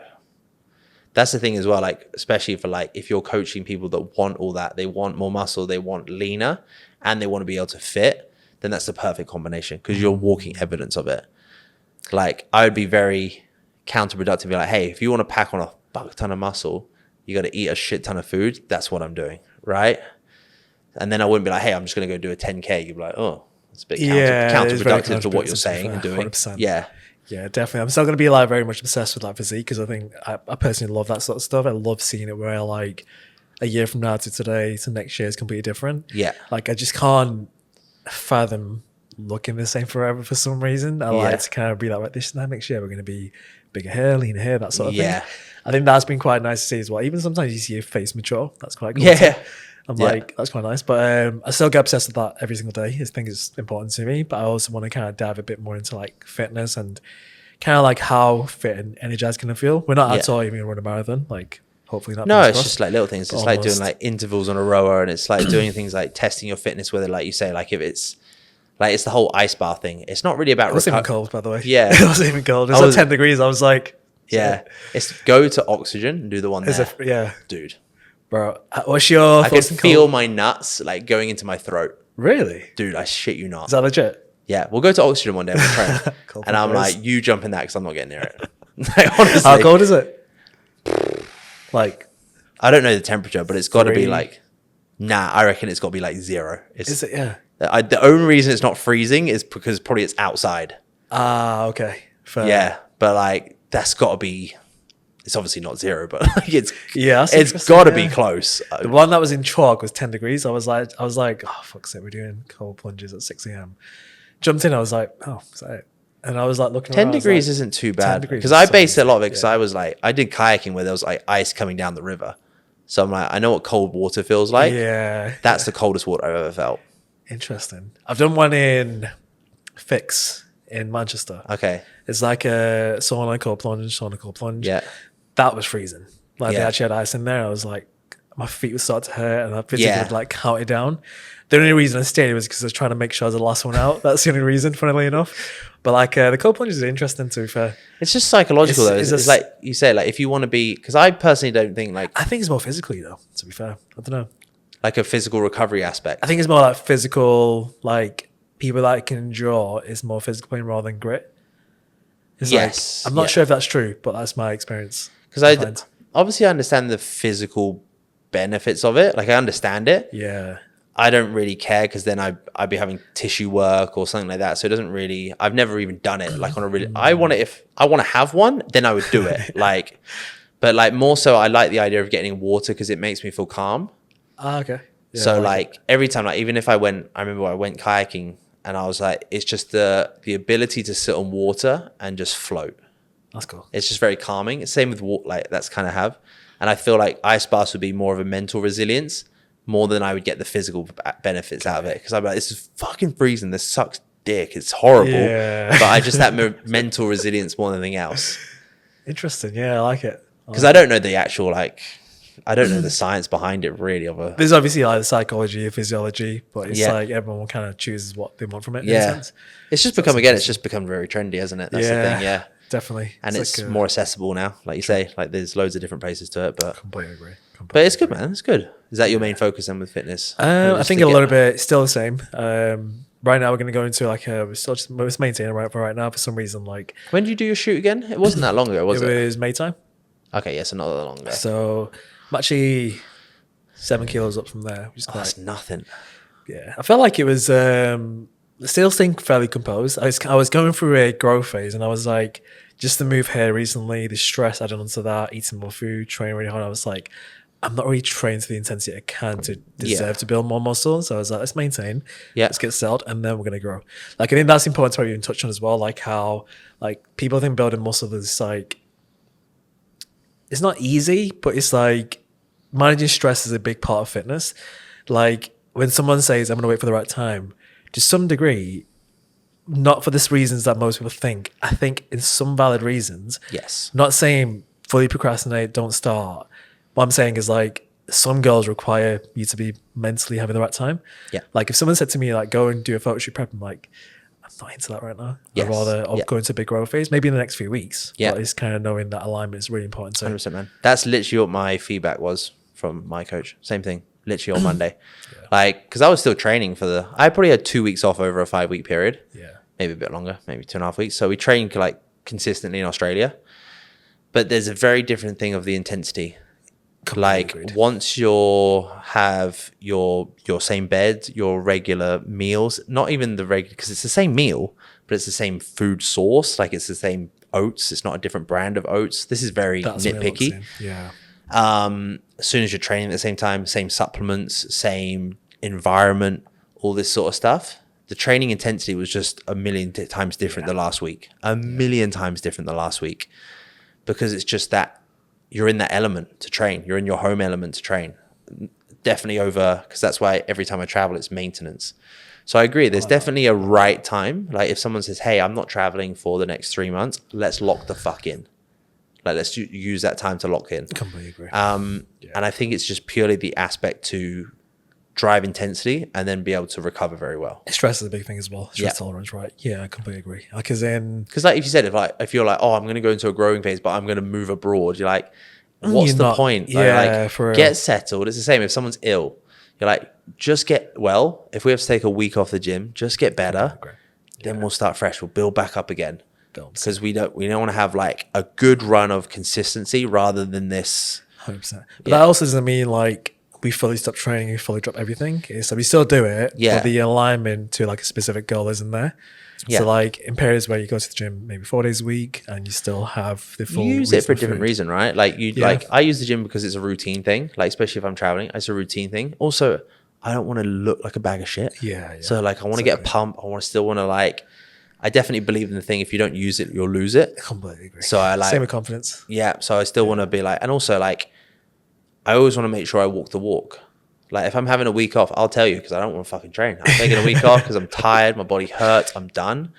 [SPEAKER 1] that's the thing as well, like especially for like if you're coaching people that want all that, they want more muscle, they want leaner, and they want to be able to fit, then that's the perfect combination because you're walking evidence of it. Like I would be very counterproductive, be like, hey, if you want to pack on a fuck ton of muscle, you got to eat a shit ton of food. That's what I'm doing, right? And then I wouldn't be like, hey, I'm just going to go do a 10K. You'd be like, oh, it's a bit counterproductive to what you're saying and doing. 100%.
[SPEAKER 2] Yeah, definitely. I'm still going to be like very much obsessed with like physique because I think I personally love that sort of stuff. I love seeing it where like a year from now to today to next year is completely different.
[SPEAKER 1] Yeah.
[SPEAKER 2] Like I just can't fathom looking the same forever for some reason. I like to kind of be like this time next year we're going to be bigger hair, leaner hair, that sort of thing. I think that's been quite nice to see as well. Even sometimes you see your face mature. That's quite cool.
[SPEAKER 1] Yeah.
[SPEAKER 2] I'm like, that's quite nice. But I still get obsessed with that every single day. I think it's important to me. But I also want to kind of dive a bit more into like fitness and kind of like how fit and energized can I feel. We're not at all even going to run a marathon. Like, hopefully not.
[SPEAKER 1] No, it's just like little things. It's like doing like intervals on a rower, and it's like doing things like testing your fitness, whether like you say, like if it's like it's the whole ice bar thing. It's not really about.
[SPEAKER 2] It wasn't even cold, by the way.
[SPEAKER 1] Yeah.
[SPEAKER 2] It wasn't even cold. It was like 10 degrees. I was like.
[SPEAKER 1] Yeah. It's go to oxygen and do the one there. Dude.
[SPEAKER 2] Bro, what's your
[SPEAKER 1] I can feel my nuts like going into my throat.
[SPEAKER 2] Really?
[SPEAKER 1] Dude, I shit you not.
[SPEAKER 2] Is that legit?
[SPEAKER 1] Yeah, we'll go to oxygen one day. We'll try. And I'm like, you jump in that because I'm not getting near it. Like, honestly.
[SPEAKER 2] How cold is it? Like,
[SPEAKER 1] I don't know the temperature, but it's got to be like, I reckon it's got to be like 0.
[SPEAKER 2] Is it? Yeah.
[SPEAKER 1] The only reason it's not freezing is because probably it's outside.
[SPEAKER 2] Ah, okay. Fair.
[SPEAKER 1] Yeah, but like that's got to be. It's obviously not 0, but like it's got to be close.
[SPEAKER 2] The one that was in chalk was 10 degrees. I was like, oh fuck's sake, we're doing cold plunges at 6 a.m. Jumped in, I was like, oh, is that it? And I was like looking
[SPEAKER 1] 10
[SPEAKER 2] around,
[SPEAKER 1] degrees isn't too bad because I based a lot of it because I was like, I did kayaking where there was like ice coming down the river. So I'm like, I know what cold water feels like.
[SPEAKER 2] Yeah.
[SPEAKER 1] That's the coldest water I've ever felt.
[SPEAKER 2] Interesting. I've done one in Fix in Manchester.
[SPEAKER 1] Okay.
[SPEAKER 2] It's like a sauna cold plunge.
[SPEAKER 1] Yeah.
[SPEAKER 2] that was freezing. Like they
[SPEAKER 1] Yeah.
[SPEAKER 2] actually had ice in there. I was like, my feet would start to hurt, and I physically
[SPEAKER 1] Yeah.
[SPEAKER 2] would like count it down. The only reason I stayed was because I was trying to make sure I was the last one out. That's the only reason, funnily enough. But like the cold plunges are interesting, to be fair.
[SPEAKER 1] It's just psychological though. It's like you say, like if you want to be, because I personally don't think like
[SPEAKER 2] I think it's more physically though, to be fair. I don't know.
[SPEAKER 1] like a physical recovery aspect.
[SPEAKER 2] I think it's more like physical, like people that can endure is more physical pain rather than grit. It's
[SPEAKER 1] Yes.
[SPEAKER 2] like, I'm not
[SPEAKER 1] Yeah.
[SPEAKER 2] sure if that's true, but that's my experience.
[SPEAKER 1] Because obviously I understand the physical benefits of it. Like I understand it.
[SPEAKER 2] Yeah.
[SPEAKER 1] I don't really care because then I'd be having tissue work or something like that. So it doesn't really, I've never even done it. Like on a really, if I want to have one, then I would do it. Like, but like more so I like the idea of getting in water because it makes me feel calm.
[SPEAKER 2] Ah, okay. Yeah,
[SPEAKER 1] So
[SPEAKER 2] I
[SPEAKER 1] like every time, like even if I remember I went kayaking and I was like, it's just the ability to sit on water and just float.
[SPEAKER 2] that's cool.
[SPEAKER 1] It's just very calming. It's same with water, like that's kind of have. And I feel like ice baths would be more of a mental resilience more than I would get the physical benefits out of it. Because I'm like, this is fucking freezing. This sucks dick. It's horrible.
[SPEAKER 2] Yeah.
[SPEAKER 1] But I just have mental resilience more than anything else.
[SPEAKER 2] Interesting. Yeah, I like it.
[SPEAKER 1] Because I don't know the actual, like, I don't know the science behind it really.
[SPEAKER 2] There's obviously like the psychology and physiology, but it's
[SPEAKER 1] Yeah.
[SPEAKER 2] like everyone kind of chooses what they want from it. In a
[SPEAKER 1] Yeah.
[SPEAKER 2] sense.
[SPEAKER 1] It's just become, again, it's just become very trendy, hasn't it? That's the thing, yeah.
[SPEAKER 2] Definitely.
[SPEAKER 1] And it's
[SPEAKER 2] like
[SPEAKER 1] more accessible now. Like you say, like there's loads of different places to it. But
[SPEAKER 2] completely agree.
[SPEAKER 1] but it's good, man. It's good. Is that your main focus then with fitness?
[SPEAKER 2] I think a little bit still the same. Right now we're going to go into like we're still just maintaining right now for some reason. Like
[SPEAKER 1] When did you do your shoot again? It wasn't that long ago, was it?
[SPEAKER 2] it was May time.
[SPEAKER 1] Okay, yeah, so not that long ago.
[SPEAKER 2] So I'm actually 7 kilos up from there, which is
[SPEAKER 1] Oh,
[SPEAKER 2] quite,
[SPEAKER 1] that's nothing.
[SPEAKER 2] yeah. I felt like it was still staying fairly composed. I was going through a growth phase, and I was like, just to move here recently, the stress added onto that, eating more food, training really hard. I was like, I'm not really trained to the intensity I can to deserve to build more muscle. So I was like, let's maintain, let's get settled, and then we're gonna grow. Like I think that's important to even touch on as well. Like how like people think building muscle is like it's not easy, but it's like managing stress is a big part of fitness. Like when someone says, I'm gonna wait for the right time, to some degree, not for the reasons that most people think. I think in some valid reasons.
[SPEAKER 1] Yes.
[SPEAKER 2] Not saying fully procrastinate, don't start. What I'm saying is like some girls require you to be mentally having the right time.
[SPEAKER 1] Yeah.
[SPEAKER 2] Like if someone said to me like go and do a photo shoot prep, I'm like, I'm not into that right now.
[SPEAKER 1] Yes.
[SPEAKER 2] I'd rather
[SPEAKER 1] Yeah.
[SPEAKER 2] go into a big growth phase, maybe in the next few weeks.
[SPEAKER 1] Yeah.
[SPEAKER 2] But it's kind of knowing that alignment is really important. So
[SPEAKER 1] 100%, man. That's literally what my feedback was from my coach. Same thing, literally on Monday. Like, because I was still training I probably had 2 weeks off over a 5-week period.
[SPEAKER 2] yeah.
[SPEAKER 1] Maybe a bit longer, maybe 2.5 weeks. So we trained like consistently in Australia. But there's a very different thing of the intensity. Like
[SPEAKER 2] agreed.
[SPEAKER 1] once you have your same bed, your regular meals, not even the regular, because it's the same meal, but it's the same food source. Like it's the same oats. It's not a different brand of oats. This is very
[SPEAKER 2] That's what it looks
[SPEAKER 1] nitpicky.
[SPEAKER 2] in. Yeah.
[SPEAKER 1] As soon as you're training at the same time, same supplements, same environment, all this sort of stuff. The training intensity was just a million times different the last week. A million times different the last week. Because it's just that you're in that element to train. You're in your home element to train. Definitely over, because that's why every time I travel, it's maintenance. So I agree. There's definitely a right time. Like if someone says, hey, I'm not traveling for the next 3 months, let's lock the fuck in. Like let's use that time to lock in.
[SPEAKER 2] Completely agree.
[SPEAKER 1] And I think it's just purely the aspect to drive intensity and then be able to recover very well.
[SPEAKER 2] Stress is a big thing as well. Stress
[SPEAKER 1] Yeah.
[SPEAKER 2] tolerance, right? Yeah, I completely agree. Because then
[SPEAKER 1] Because like if you said, if you're like, oh, I'm going to go into a growing phase, but I'm going to move abroad, you're like, what's the point?
[SPEAKER 2] Yeah, for real.
[SPEAKER 1] Get settled. It's the same. If someone's ill, you're like, just get well. If we have to take a week off the gym, just get better. Then we'll start fresh. We'll build back up again. Because we don't want to have like a good run of consistency rather than this.
[SPEAKER 2] 100%. But that also doesn't mean like we fully stop training, we fully drop everything. So we still do it, but the alignment to like a specific goal isn't there.
[SPEAKER 1] Yeah.
[SPEAKER 2] So like in periods where you go to the gym maybe 4 days a week and you still have the full
[SPEAKER 1] You use it for a different
[SPEAKER 2] food.
[SPEAKER 1] reason, right? Like like I use the gym because it's a routine thing. Like especially if I'm traveling, it's a routine thing. Also, I don't want to look like a bag of shit.
[SPEAKER 2] Yeah.
[SPEAKER 1] So like I want to get a pump. I still want to like. I definitely believe in the thing. If you don't use it, you'll lose it.
[SPEAKER 2] Completely agree.
[SPEAKER 1] So I like
[SPEAKER 2] same with confidence.
[SPEAKER 1] Yeah. So I still want to be like, and also like, I always want to make sure I walk the walk. Like if I'm having a week off, I'll tell you because I don't want to fucking train. I'm taking a week off because I'm tired, my body hurts, I'm done.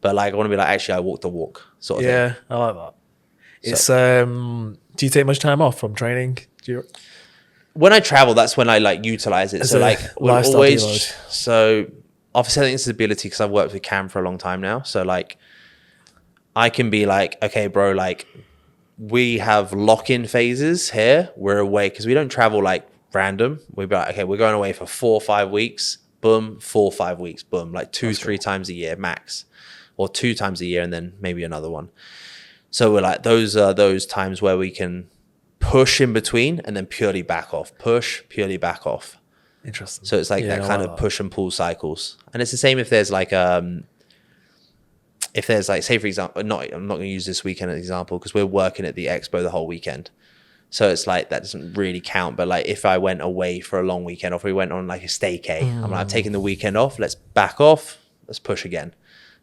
[SPEAKER 1] But like I want to be like, actually, I walk the walk, sort of thing.
[SPEAKER 2] Yeah, I like that. It's to Do you take much time off from training?
[SPEAKER 1] When I travel, that's when I like utilize it.
[SPEAKER 2] As
[SPEAKER 1] So
[SPEAKER 2] a
[SPEAKER 1] like we're
[SPEAKER 2] lifestyle
[SPEAKER 1] always
[SPEAKER 2] deload.
[SPEAKER 1] so obviously I think it's the ability because I've worked with Cam for a long time now. So like I can be like, okay, bro, like we have lock-in phases here. We're away because we don't travel like random. We'd be like, okay, we're going away for 4 or 5 weeks. Boom, 4 or 5 weeks. Boom, like 2-3 times a year max, or 2 times a year, and then maybe another one. So we're like, those are those times where we can push in between and then purely back off. Push, purely back off.
[SPEAKER 2] Interesting.
[SPEAKER 1] So it's like that kind of push and pull cycles. And it's the same if there's like say for example, I'm not going to use this weekend as an example because we're working at the expo the whole weekend. So it's like that doesn't really count. But like if I went away for a long weekend or if we went on like a staycay, I'm like, I'm taking the weekend off. Let's back off. Let's push again,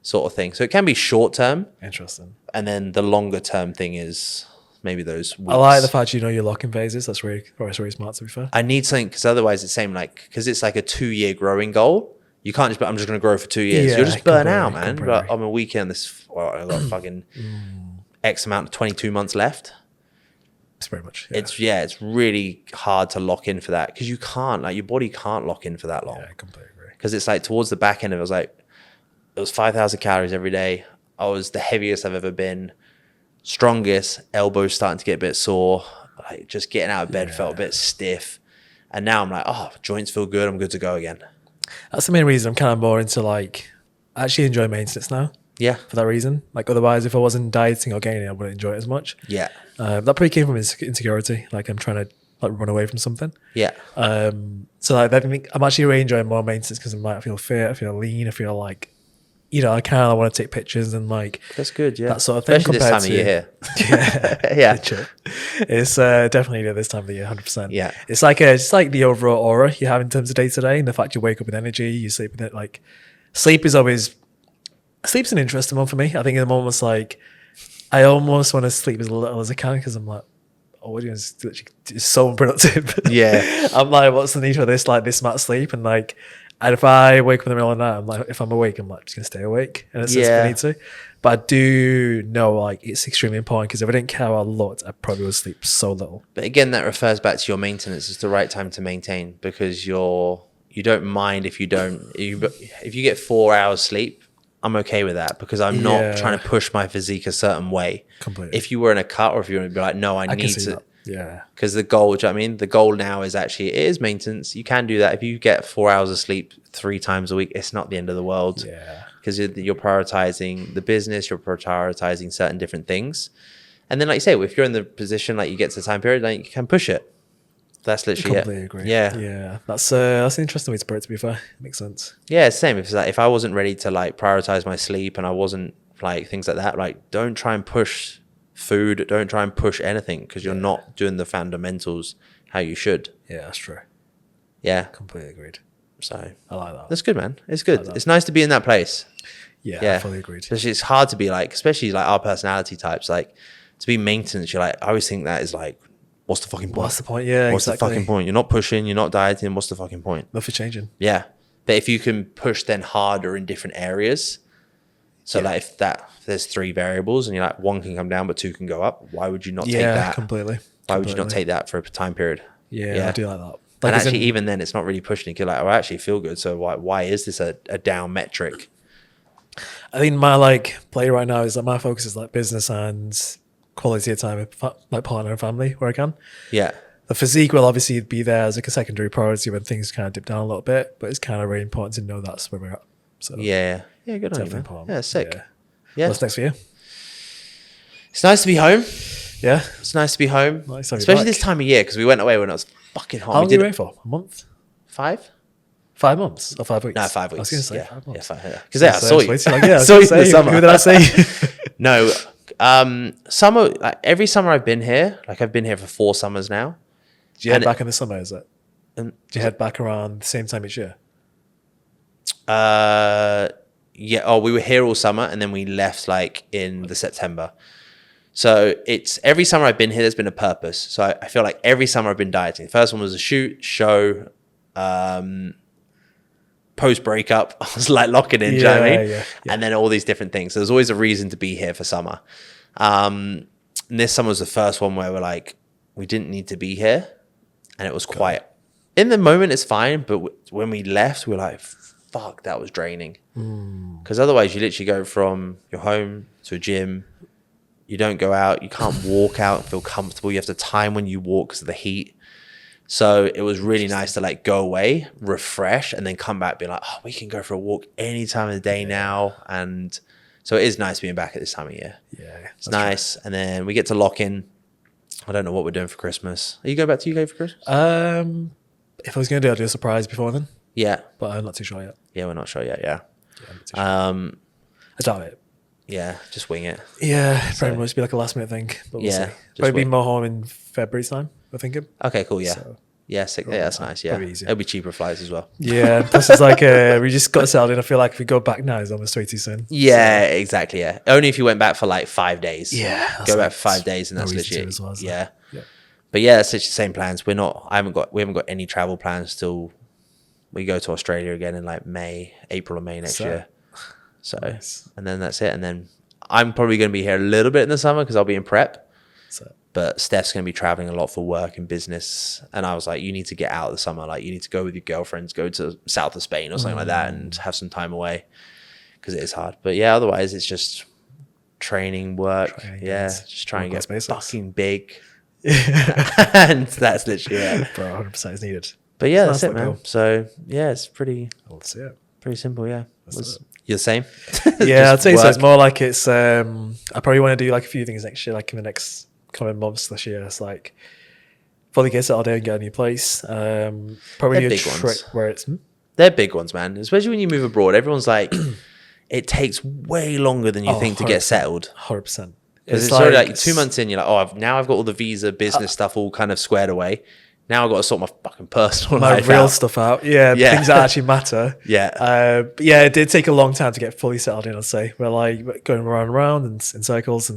[SPEAKER 1] sort of thing. So it can be short term.
[SPEAKER 2] Interesting.
[SPEAKER 1] And then the longer term thing is maybe those weeks.
[SPEAKER 2] I like the fact you know your lock-in phases. That's really smart, to be fair.
[SPEAKER 1] I need something because otherwise it's the same, like, because it's like a 2-year growing goal. You can't just, I'm just going to grow for 2 years.
[SPEAKER 2] Yeah,
[SPEAKER 1] You'll just burn out, man.
[SPEAKER 2] completely.
[SPEAKER 1] But on a weekend, I've got fucking X amount of 22 months left.
[SPEAKER 2] It's very much.
[SPEAKER 1] It's really hard to lock in for that because you can't, like, your body can't lock in for that long.
[SPEAKER 2] Yeah, I completely agree.
[SPEAKER 1] Because it's like towards the back end, it was 5,000 calories every day. I was the heaviest I've ever been, strongest, elbows starting to get a bit sore, like just getting out of bed felt a bit stiff. And now I'm like, oh, joints feel good. I'm good to go again.
[SPEAKER 2] That's the main reason I'm kind of more into like, I actually enjoy maintenance now.
[SPEAKER 1] Yeah.
[SPEAKER 2] For that reason. Like otherwise, if I wasn't dieting or gaining, I wouldn't enjoy it as much.
[SPEAKER 1] Yeah.
[SPEAKER 2] That probably came from insecurity. Like I'm trying to like run away from something.
[SPEAKER 1] Yeah.
[SPEAKER 2] So like I think I'm actually really enjoying more maintenance because I feel fit, I feel lean, I feel like, you know, I kind of want to take pictures and like
[SPEAKER 1] that's good. Yeah.
[SPEAKER 2] that sort of thing.
[SPEAKER 1] Especially this time of year.
[SPEAKER 2] Yeah. It's definitely this time of the year, 100%.
[SPEAKER 1] Yeah.
[SPEAKER 2] It's like the overall aura you have in terms of day to day and the fact you wake up with energy, you sleep with it. Like sleep's an interesting one for me. I think I'm almost like, I almost want to sleep as little as I can because I'm like, oh, what are you doing? It's so unproductive.
[SPEAKER 1] Yeah.
[SPEAKER 2] I'm like, what's the need for this amount of sleep? And like, and if I wake up in the middle of the night, I'm like, if I'm awake, I'm like, just gonna stay awake. And it's just I need to. But I do know like it's extremely important because if I didn't care a lot, I probably would sleep so little.
[SPEAKER 1] But again, that refers back to your maintenance. It's the right time to maintain because you don't mind if you get 4 hours sleep. I'm okay with that because I'm not trying to push my physique a certain way.
[SPEAKER 2] Completely.
[SPEAKER 1] If you were in a cut or if you want to be like, no, I need to.
[SPEAKER 2] That. Yeah.
[SPEAKER 1] Because the goal, do you know what I mean? The goal now is actually, it is maintenance. You can do that. If you get 4 hours of sleep 3 times a week, it's not the end of the world.
[SPEAKER 2] Yeah.
[SPEAKER 1] Because you're prioritizing the business, you're prioritizing certain different things. And then, like you say, if you're in the position, like you get to the time period, like you can push it. That's literally it.
[SPEAKER 2] Completely agree.
[SPEAKER 1] Yeah.
[SPEAKER 2] Yeah. That's an interesting way to put it, to be fair. Makes sense.
[SPEAKER 1] Yeah, it's the same. If I wasn't ready to like prioritize my sleep and I wasn't like things like that, like don't try and push food, don't try and push anything because you're not doing the fundamentals how you should.
[SPEAKER 2] Yeah, that's true.
[SPEAKER 1] Yeah.
[SPEAKER 2] Completely agreed.
[SPEAKER 1] So
[SPEAKER 2] I like that.
[SPEAKER 1] that's good, man. It's good. It's nice to be in that place.
[SPEAKER 2] Yeah, I fully agreed.
[SPEAKER 1] Especially it's hard to be like, especially like our personality types, like to be maintenance, you're like, I always think that is like, what's the fucking point?
[SPEAKER 2] What's the point? Yeah,
[SPEAKER 1] what's the fucking point? You're not pushing, you're not dieting, what's the fucking point?
[SPEAKER 2] Nothing changing.
[SPEAKER 1] Yeah. But if you can push then harder in different areas, so like if there's 3 variables and you're like 1 can come down but 2 can go up, why would you not take that?
[SPEAKER 2] Completely.
[SPEAKER 1] Why would you not take that for a time period?
[SPEAKER 2] Yeah, I do like that. Like
[SPEAKER 1] and actually even then it's not really pushing it. You're like, oh, I actually feel good. So why is this a down metric?
[SPEAKER 2] I think my like play right now is that my focus is like business and quality of time with like partner and family where I can.
[SPEAKER 1] Yeah.
[SPEAKER 2] The physique will obviously be there as like a secondary priority when things kind of dip down a little bit, but it's kind of really important to know that's where we're at. So
[SPEAKER 1] yeah, good on you, man.
[SPEAKER 2] Important.
[SPEAKER 1] Yeah, sick.
[SPEAKER 2] Yeah. What's next for you?
[SPEAKER 1] It's nice to be home.
[SPEAKER 2] Yeah.
[SPEAKER 1] It's nice to be home.
[SPEAKER 2] Nice
[SPEAKER 1] especially this time of year because we went away when it was fucking hot.
[SPEAKER 2] How long were you away for? A month?
[SPEAKER 1] 5?
[SPEAKER 2] 5 months or 5 weeks?
[SPEAKER 1] No, 5 weeks.
[SPEAKER 2] I was going to say
[SPEAKER 1] yeah.
[SPEAKER 2] 5 months.
[SPEAKER 1] Yeah, because I saw you.
[SPEAKER 2] I
[SPEAKER 1] saw you in the summer.
[SPEAKER 2] Who did I say?
[SPEAKER 1] No, summer. Like every summer I've been here. Like I've been here for 4 summers now.
[SPEAKER 2] Do you head back in the summer? Is it? Do you head back around the same time each year?
[SPEAKER 1] Yeah. Oh, we were here all summer and then we left like in the September. So it's every summer I've been here, there's been a purpose. So I feel like every summer I've been dieting. The first one was a show, post breakup. I was like locking in, do you know what I mean? Yeah. And then all these different things. So there's always a reason to be here for summer. this summer was the first one where we're like, we didn't need to be here. And it was quite, in the moment it's fine. But when we left, we were like, fuck, that was draining. Because otherwise you literally go from your home to a gym. You don't go out. You can't walk out and feel comfortable. You have to time when you walk because of the heat. So it was really nice to like go away, refresh, and then come back, be like, oh, we can go for a walk any time of the day now. And so it is nice being back at this time of year.
[SPEAKER 2] Yeah.
[SPEAKER 1] It's nice. True. And then we get to lock in. I don't know what we're doing for Christmas. Are you going back to UK for Christmas?
[SPEAKER 2] If I was going to do, I'd do a surprise before then.
[SPEAKER 1] Yeah.
[SPEAKER 2] But I'm not too sure yet.
[SPEAKER 1] Yeah, we're not sure yet. Yeah.
[SPEAKER 2] Sure. I doubt it.
[SPEAKER 1] Yeah, just wing it.
[SPEAKER 2] Yeah, probably must be like a last minute thing. But we'll see. Probably be more home in February time, I'm thinking.
[SPEAKER 1] Okay, cool. Yeah. So, yeah, sick. Yeah, that's nice. Yeah. It'll be cheaper flights as well.
[SPEAKER 2] Yeah. Plus, it's like we just got settled in. I feel like if we go back now, it's almost way too soon.
[SPEAKER 1] Yeah, exactly. Yeah. Only if you went back for like 5 days.
[SPEAKER 2] Yeah.
[SPEAKER 1] Go back for 5 days and that's legit.
[SPEAKER 2] As well,
[SPEAKER 1] yeah. But yeah, it's the same plans. We haven't got any travel plans till we go to Australia again in like April or May next year. So, nice. And then that's it. And then I'm probably going to be here a little bit in the summer because I'll be in prep. But Steph's going to be traveling a lot for work and business. And I was like, you need to get out of the summer. Like, you need to go with your girlfriends, go to south of Spain or something like that and have some time away because it is hard. But yeah, otherwise it's just training, work. Just try and get fucking big. And that's literally it.
[SPEAKER 2] Bro, 100% is needed.
[SPEAKER 1] But yeah, that's it, man. Cool. So yeah, it's pretty simple, yeah. You're the same?
[SPEAKER 2] Yeah, I'd say so. It's more like it's I probably want to do like a few things next year, like in the next coming months this year. It's like probably get settled in, get a new place. Probably do a trip where it's
[SPEAKER 1] they're big ones, man. Especially when you move abroad. Everyone's like it takes way longer than you think to get settled.
[SPEAKER 2] 100%.
[SPEAKER 1] Because it's already like 2 months in, you're like, oh, now I've got all the visa business stuff all kind of squared away. Now I've got to sort my fucking personal life
[SPEAKER 2] out. My real stuff out. Yeah, things that actually matter.
[SPEAKER 1] Yeah.
[SPEAKER 2] But yeah, it did take a long time to get fully settled in, I'd say. We're like going around and in circles.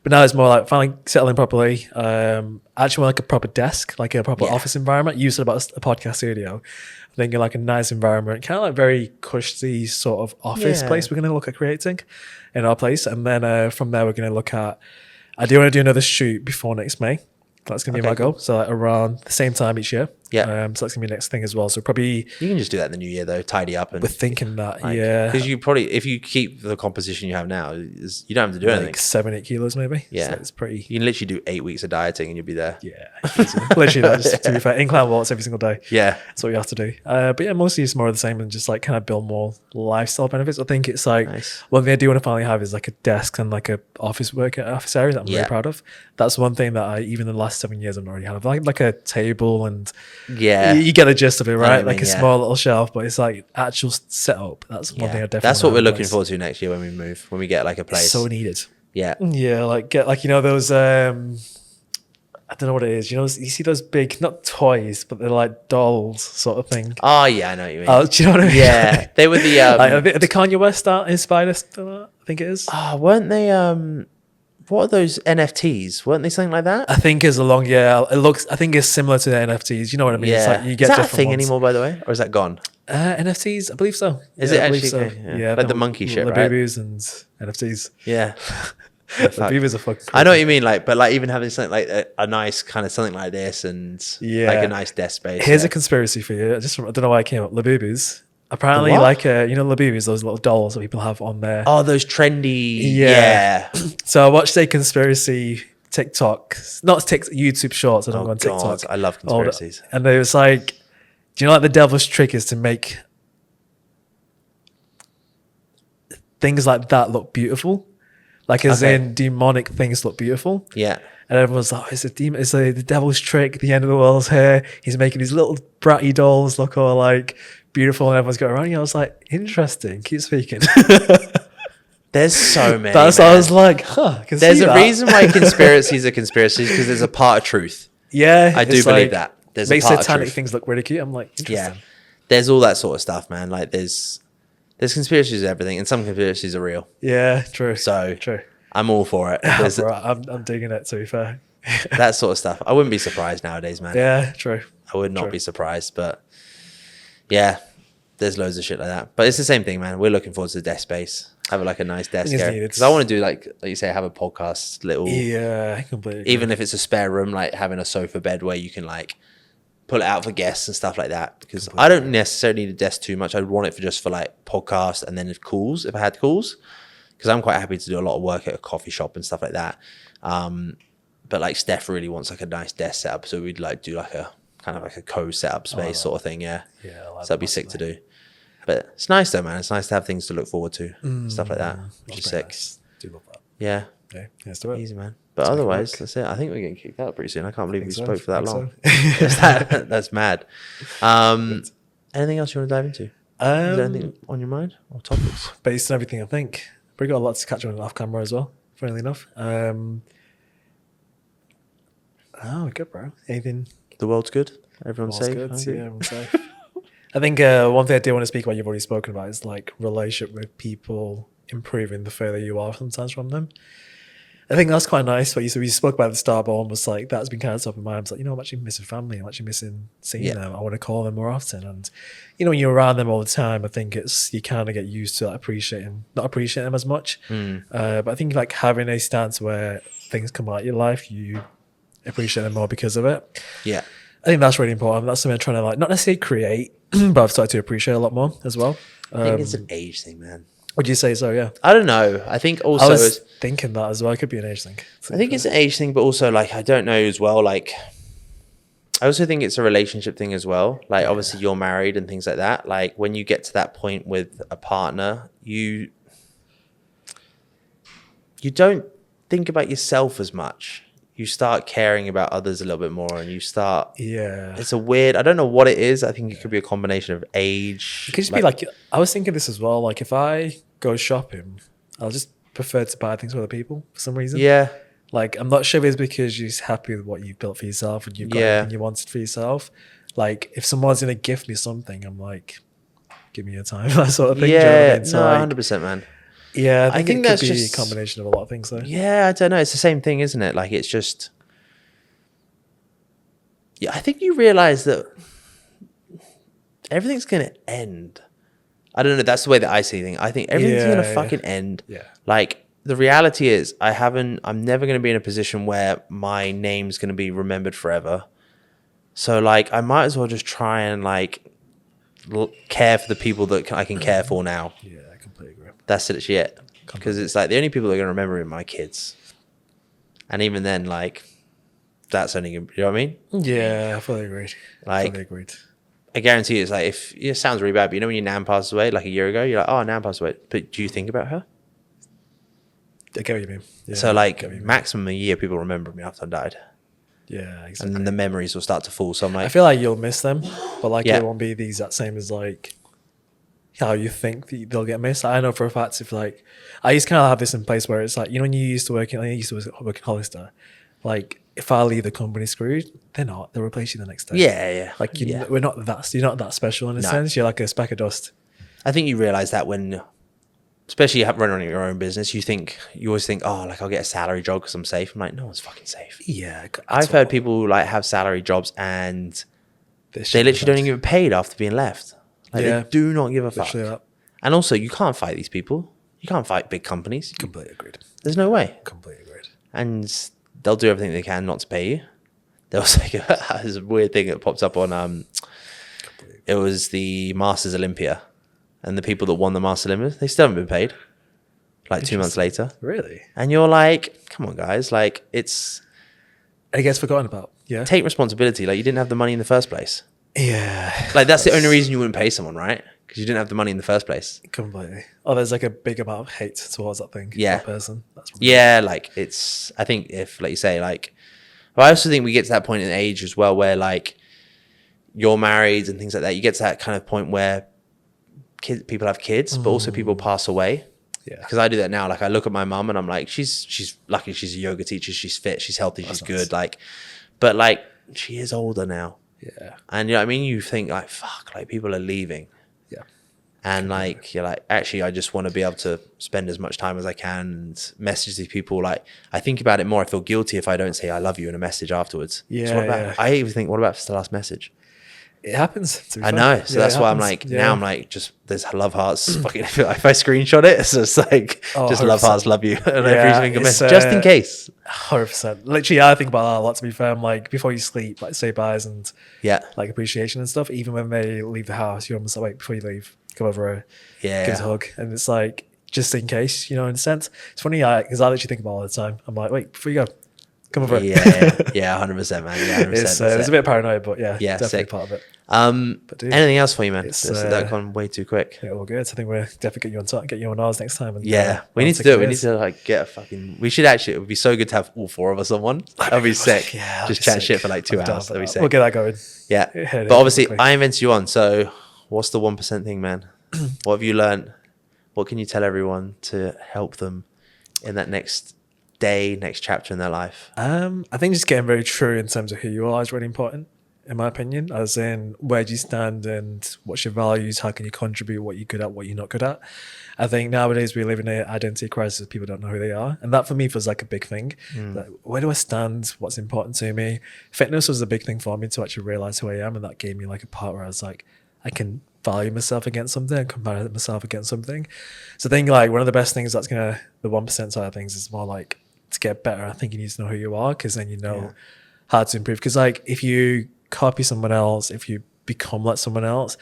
[SPEAKER 2] But now it's more like finally settling properly. Actually want like a proper desk, like a proper office environment. You said about a podcast studio. I'm thinking like a nice environment, kind of like very cushy sort of office place we're going to look at creating in our place. And then from there, we're going to look at, I do want to do another shoot before next May. That's going to be my goal. So like around the same time each year.
[SPEAKER 1] Yeah.
[SPEAKER 2] So that's going to be the next thing as well. So probably...
[SPEAKER 1] You can just do that in the new year though, tidy up. And
[SPEAKER 2] we're thinking that,
[SPEAKER 1] Because you probably, if you keep the composition you have now, you don't have to do anything.
[SPEAKER 2] Like 7-8 kilos maybe.
[SPEAKER 1] Yeah.
[SPEAKER 2] So it's pretty...
[SPEAKER 1] You can literally do 8 weeks of dieting and you'll be there.
[SPEAKER 2] Yeah. Literally that, just to be fair. Incline walks every single day.
[SPEAKER 1] Yeah.
[SPEAKER 2] That's what you have to do. But yeah, mostly it's more of the same and just like kind of build more lifestyle benefits. I think it's like, one thing I do want to finally have is like a desk and like a office area that I'm really proud of. That's one thing that even in the last 7 years I've already had. Like a table and you get the gist of it, right? Like a small little shelf, but it's like actual setup. That's one thing I definitely.
[SPEAKER 1] That's what we're looking forward to next year when we move, when we get like a place.
[SPEAKER 2] It's so needed.
[SPEAKER 1] Yeah.
[SPEAKER 2] Yeah, like get like those I don't know what it is. You see those big, not toys, but they're like dolls sort of thing.
[SPEAKER 1] Oh yeah, I know what you mean.
[SPEAKER 2] Do you know what I mean?
[SPEAKER 1] Yeah, they were the
[SPEAKER 2] like, the Kanye West inspired us. I think it is.
[SPEAKER 1] Oh, weren't they? What are those NFTs? Weren't they something like that?
[SPEAKER 2] I think it's I think it's similar to the NFTs. You know what I mean?
[SPEAKER 1] Yeah.
[SPEAKER 2] It's like you get
[SPEAKER 1] is that a thing anymore, by the way? Or is that gone?
[SPEAKER 2] NFTs, I believe so.
[SPEAKER 1] Is it actually?
[SPEAKER 2] So.
[SPEAKER 1] Yeah. Like the monkey shit, right?
[SPEAKER 2] Labubus and NFTs.
[SPEAKER 1] Yeah.
[SPEAKER 2] Labubus are fucking cool.
[SPEAKER 1] I know what you mean, like, but like even having something like a nice kind of something like this and like a nice desk space.
[SPEAKER 2] Here's a conspiracy for you. I don't know why I came up. Labubus. Apparently, like Labubus, those little dolls that people have on there.
[SPEAKER 1] Oh, those trendy. Yeah.
[SPEAKER 2] So I watched a conspiracy TikTok, not TikTok, YouTube shorts. I don't go on TikTok.
[SPEAKER 1] I love conspiracies.
[SPEAKER 2] And it was like, do you know, like the devil's trick is to make things like that look beautiful, like as in demonic things look beautiful.
[SPEAKER 1] Yeah.
[SPEAKER 2] And everyone's like, it's a demon. It's the devil's trick. The end of the world's here. He's making these little bratty dolls look all like beautiful, and everyone's going around. I was like, interesting. Keep speaking.
[SPEAKER 1] There's so many.
[SPEAKER 2] That's I was like,
[SPEAKER 1] there's a reason why conspiracies are conspiracies, because there's a part of truth.
[SPEAKER 2] Yeah,
[SPEAKER 1] I do believe that. There's a part
[SPEAKER 2] satanic
[SPEAKER 1] of truth.
[SPEAKER 2] Things look really cute. I'm like, interesting.
[SPEAKER 1] Yeah, there's all that sort of stuff, man. Like there's conspiracies of everything, and some conspiracies are real.
[SPEAKER 2] Yeah, true.
[SPEAKER 1] So
[SPEAKER 2] true.
[SPEAKER 1] I'm all for it.
[SPEAKER 2] I'm digging it, to be fair.
[SPEAKER 1] That sort of stuff. I wouldn't be surprised nowadays, man.
[SPEAKER 2] Yeah, true.
[SPEAKER 1] I would not be surprised, but yeah. there's loads of shit like that. But it's the same thing, man. We're looking forward to the desk space. Have like a nice desk area. Because I want to do like you say, have a podcast little.
[SPEAKER 2] Yeah, completely.
[SPEAKER 1] Even if it's a spare room, like having a sofa bed where you can like pull it out for guests and stuff like that. Because I don't necessarily need a desk too much. I'd want it for just for like podcast and then calls if I had calls. Because I'm quite happy to do a lot of work at a coffee shop and stuff like that. But like Steph really wants like a nice desk setup, so we'd like do like a kind of like a co-setup space sort of thing. Yeah,
[SPEAKER 2] like
[SPEAKER 1] so that'd be sick to do. But it's nice though, man. It's nice to have things to look forward to, stuff like that, which is sick.
[SPEAKER 2] Nice. Do love that.
[SPEAKER 1] Yeah,
[SPEAKER 2] let's do it.
[SPEAKER 1] Easy, man. But otherwise, that's it. I think we're getting kicked out pretty soon. I can't believe we spoke for that long.
[SPEAKER 2] So.
[SPEAKER 1] That's mad. Anything else you want to dive into? Is there anything on your mind or topics?
[SPEAKER 2] Based on everything, I think we got a lot to catch on off camera as well. Funnily enough. Good, bro. Anything?
[SPEAKER 1] The world's good. Everyone's safe.
[SPEAKER 2] Good. Yeah, everyone's safe. I think one thing I do want to speak about, you've already spoken about, is like relationship with people improving the further you are sometimes from them. I think that's quite nice. What you spoke about at the start, but almost like that's been kind of top of my mind. It's like, I'm actually missing family. I'm actually missing seeing them. I want to call them more often. And when you're around them all the time, I think you kind of get used to like, not appreciating them as much. But I think like having a stance where things come out of your life, you appreciate them more because of it.
[SPEAKER 1] Yeah.
[SPEAKER 2] I think that's really important. That's something I'm trying to like, not necessarily create, but I've started to appreciate a lot more as well.
[SPEAKER 1] I think it's an age thing, man.
[SPEAKER 2] Would you say so? Yeah.
[SPEAKER 1] I don't know. I think also
[SPEAKER 2] I was thinking that as well. It could be an age thing.
[SPEAKER 1] I think it's an age thing, but also like I don't know as well. Like I also think it's a relationship thing as well. Like obviously you're married and things like that. Like when you get to that point with a partner, you don't think about yourself as much. You start caring about others a little bit more, and you start.
[SPEAKER 2] Yeah.
[SPEAKER 1] It's a weird. I don't know what it is. I think it could be a combination of age.
[SPEAKER 2] It could just be like. I was thinking this as well. Like if I go shopping, I'll just prefer to buy things for other people for some reason.
[SPEAKER 1] Yeah.
[SPEAKER 2] Like I'm not sure if it's because you're just happy with what you've built for yourself and you've got everything you wanted for yourself. Like if someone's gonna gift me something, I'm like, give me your time, that sort of thing.
[SPEAKER 1] Yeah. No, 100%, man.
[SPEAKER 2] Yeah, I think that's just a combination of a lot of things, though.
[SPEAKER 1] Yeah, I don't know. It's the same thing, isn't it? Like, it's just... Yeah, I think you realize that everything's going to end. I don't know. That's the way that I see things. I think everything's going to fucking end.
[SPEAKER 2] Yeah.
[SPEAKER 1] Like, the reality is, I'm never going to be in a position where my name's going to be remembered forever. So, like, I might as well just try and, like, care for the people that I can care for now.
[SPEAKER 2] Yeah, I completely agree.
[SPEAKER 1] That's literally it. Because it's like the only people that are going to remember are my kids. And even then, like, that's only going to, you know what I mean?
[SPEAKER 2] Yeah, I fully agreed.
[SPEAKER 1] Like,
[SPEAKER 2] fully agreed.
[SPEAKER 1] I guarantee it's like, it sounds really bad, but when your nan passes away, like a year ago, you're like, oh, nan passed away. But do you think about her?
[SPEAKER 2] I get what you mean. Yeah,
[SPEAKER 1] so, like, maximum a year, people remember me after I died.
[SPEAKER 2] Yeah, exactly.
[SPEAKER 1] And then the memories will start to fall. So I'm like,
[SPEAKER 2] I feel like you'll miss them, but like it won't be the exact same as like how you think they'll get missed. I know for a fact if like I used to kind of have this in place where it's like when you used to work in Hollister, like if I leave the company screwed, they'll replace you the next day.
[SPEAKER 1] Yeah.
[SPEAKER 2] Like you're not that special in a sense. You're like a speck of dust.
[SPEAKER 1] I think you realize that when, especially running your own business, you always think, oh, like I'll get a salary job because I'm safe. I'm like, no one's fucking safe.
[SPEAKER 2] Yeah,
[SPEAKER 1] I've heard people like have salary jobs and they literally don't even get paid after being left. Like they do not give a fuck. And also, you can't fight these people. You can't fight big companies.
[SPEAKER 2] Completely agreed.
[SPEAKER 1] There's no way.
[SPEAKER 2] Completely agreed.
[SPEAKER 1] And they'll do everything they can not to pay you. There was like there's a weird thing that popped up on it was the Masters Olympia. And the people that won the Master Olympia, they still haven't been paid. Like 2 months later.
[SPEAKER 2] Really?
[SPEAKER 1] And you're like, come on, guys. Like, it's...
[SPEAKER 2] I guess forgotten about. Yeah.
[SPEAKER 1] Take responsibility. Like, you didn't have the money in the first place.
[SPEAKER 2] Yeah.
[SPEAKER 1] Like, that's the only reason you wouldn't pay someone, right? Because you didn't have the money in the first place.
[SPEAKER 2] Completely. Oh, there's like a big amount of hate towards that thing.
[SPEAKER 1] Yeah.
[SPEAKER 2] That person. That's
[SPEAKER 1] like, it's... I think if, like you say, like... But I also think we get to that point in age as well where, like, you're married and things like that. You get to that kind of point where people have kids, but also people pass away.
[SPEAKER 2] Yeah.
[SPEAKER 1] Because I do that now. Like I look at my mum and I'm like, she's lucky. She's a yoga teacher. She's fit. She's healthy. She's good. Like, but like she is older now.
[SPEAKER 2] Yeah.
[SPEAKER 1] And you know what I mean? You think like, fuck, like people are leaving.
[SPEAKER 2] Yeah.
[SPEAKER 1] And like, you're like, actually, I just want to be able to spend as much time as I can and message these people. Like I think about it more. I feel guilty if I don't say I love you in a message afterwards.
[SPEAKER 2] Yeah.
[SPEAKER 1] So what about, I even think, what about the last message?
[SPEAKER 2] It happens. To be
[SPEAKER 1] I
[SPEAKER 2] fair.
[SPEAKER 1] know. So
[SPEAKER 2] Yeah,
[SPEAKER 1] that's
[SPEAKER 2] it
[SPEAKER 1] why I'm
[SPEAKER 2] happens.
[SPEAKER 1] like,
[SPEAKER 2] Yeah.
[SPEAKER 1] now I'm like, just there's love hearts. Fucking, if I screenshot it, it's just like,
[SPEAKER 2] Oh,
[SPEAKER 1] just love
[SPEAKER 2] 100%.
[SPEAKER 1] hearts, love you. And
[SPEAKER 2] Yeah,
[SPEAKER 1] every single
[SPEAKER 2] it's,
[SPEAKER 1] message, just in case.
[SPEAKER 2] 100%. Literally, I think about that a lot, to be fair. I'm like, before you sleep, like, say byes and
[SPEAKER 1] Yeah.
[SPEAKER 2] like appreciation and stuff. Even when they leave the house, you're almost like, wait, before you leave, come over, give us a hug. And it's like, just in case, in a sense. It's funny, because I literally think about it all the time. I'm like, wait, before you go, come over.
[SPEAKER 1] Yeah, 100%, man. Yeah, 100%.
[SPEAKER 2] It's a bit paranoid, but yeah, definitely
[SPEAKER 1] sick.
[SPEAKER 2] part of it.
[SPEAKER 1] But
[SPEAKER 2] dude,
[SPEAKER 1] anything else for you, man?
[SPEAKER 2] it's,
[SPEAKER 1] That gone way too quick.
[SPEAKER 2] Yeah, all good. I think we're definitely get you on ours next time. And,
[SPEAKER 1] We need to do it. We need to like get a fucking. We should actually. It would be so good to have all four of us on one. That'd be sick.
[SPEAKER 2] Yeah,
[SPEAKER 1] just chat shit for like 2 hours. That'd be sick.
[SPEAKER 2] We'll get that going.
[SPEAKER 1] Yeah, but obviously I invented you on. So what's the 1% thing, man? What have you learned? What can you tell everyone to help them in that next day, next chapter in their life?
[SPEAKER 2] I think just getting very true in terms of who you are is really important, in my opinion. As in, where do you stand and what's your values? How can you contribute? What you're good at, what you're not good at. I think nowadays we live in an identity crisis. People don't know who they are, and that for me feels like a big thing. Like, where do I stand? What's important to me? Fitness was a big thing for me to actually realize who I am, and that gave me like a part where I was like, I can value myself against something and compare myself against something. So I think like one of the best things that's gonna, the 1% side of things is more like, to get better, I think you need to know who you are, because then you know how to improve. Because like if you copy someone else, if you become like someone else,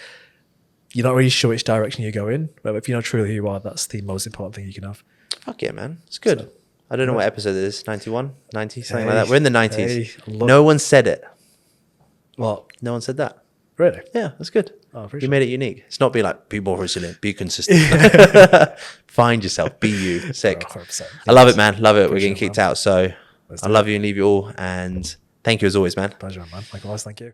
[SPEAKER 2] you're not really sure which direction you go in. But if you know truly who you are, that's the most important thing you can have.
[SPEAKER 1] Fuck yeah, man. It's good. So, I don't know what episode it is. 91, 90, something like that. We're in the 90s. No one said it.
[SPEAKER 2] What?
[SPEAKER 1] No one said that.
[SPEAKER 2] Really?
[SPEAKER 1] Yeah, that's good.
[SPEAKER 2] Oh,
[SPEAKER 1] you made it unique. It's not be like, be more resilient, be consistent. Find yourself, be you. Sick. 100%. I love it, man. Love it. We're getting kicked out. So I love you and leave you all. And thank you as always, man.
[SPEAKER 2] Pleasure, man. Likewise, thank you.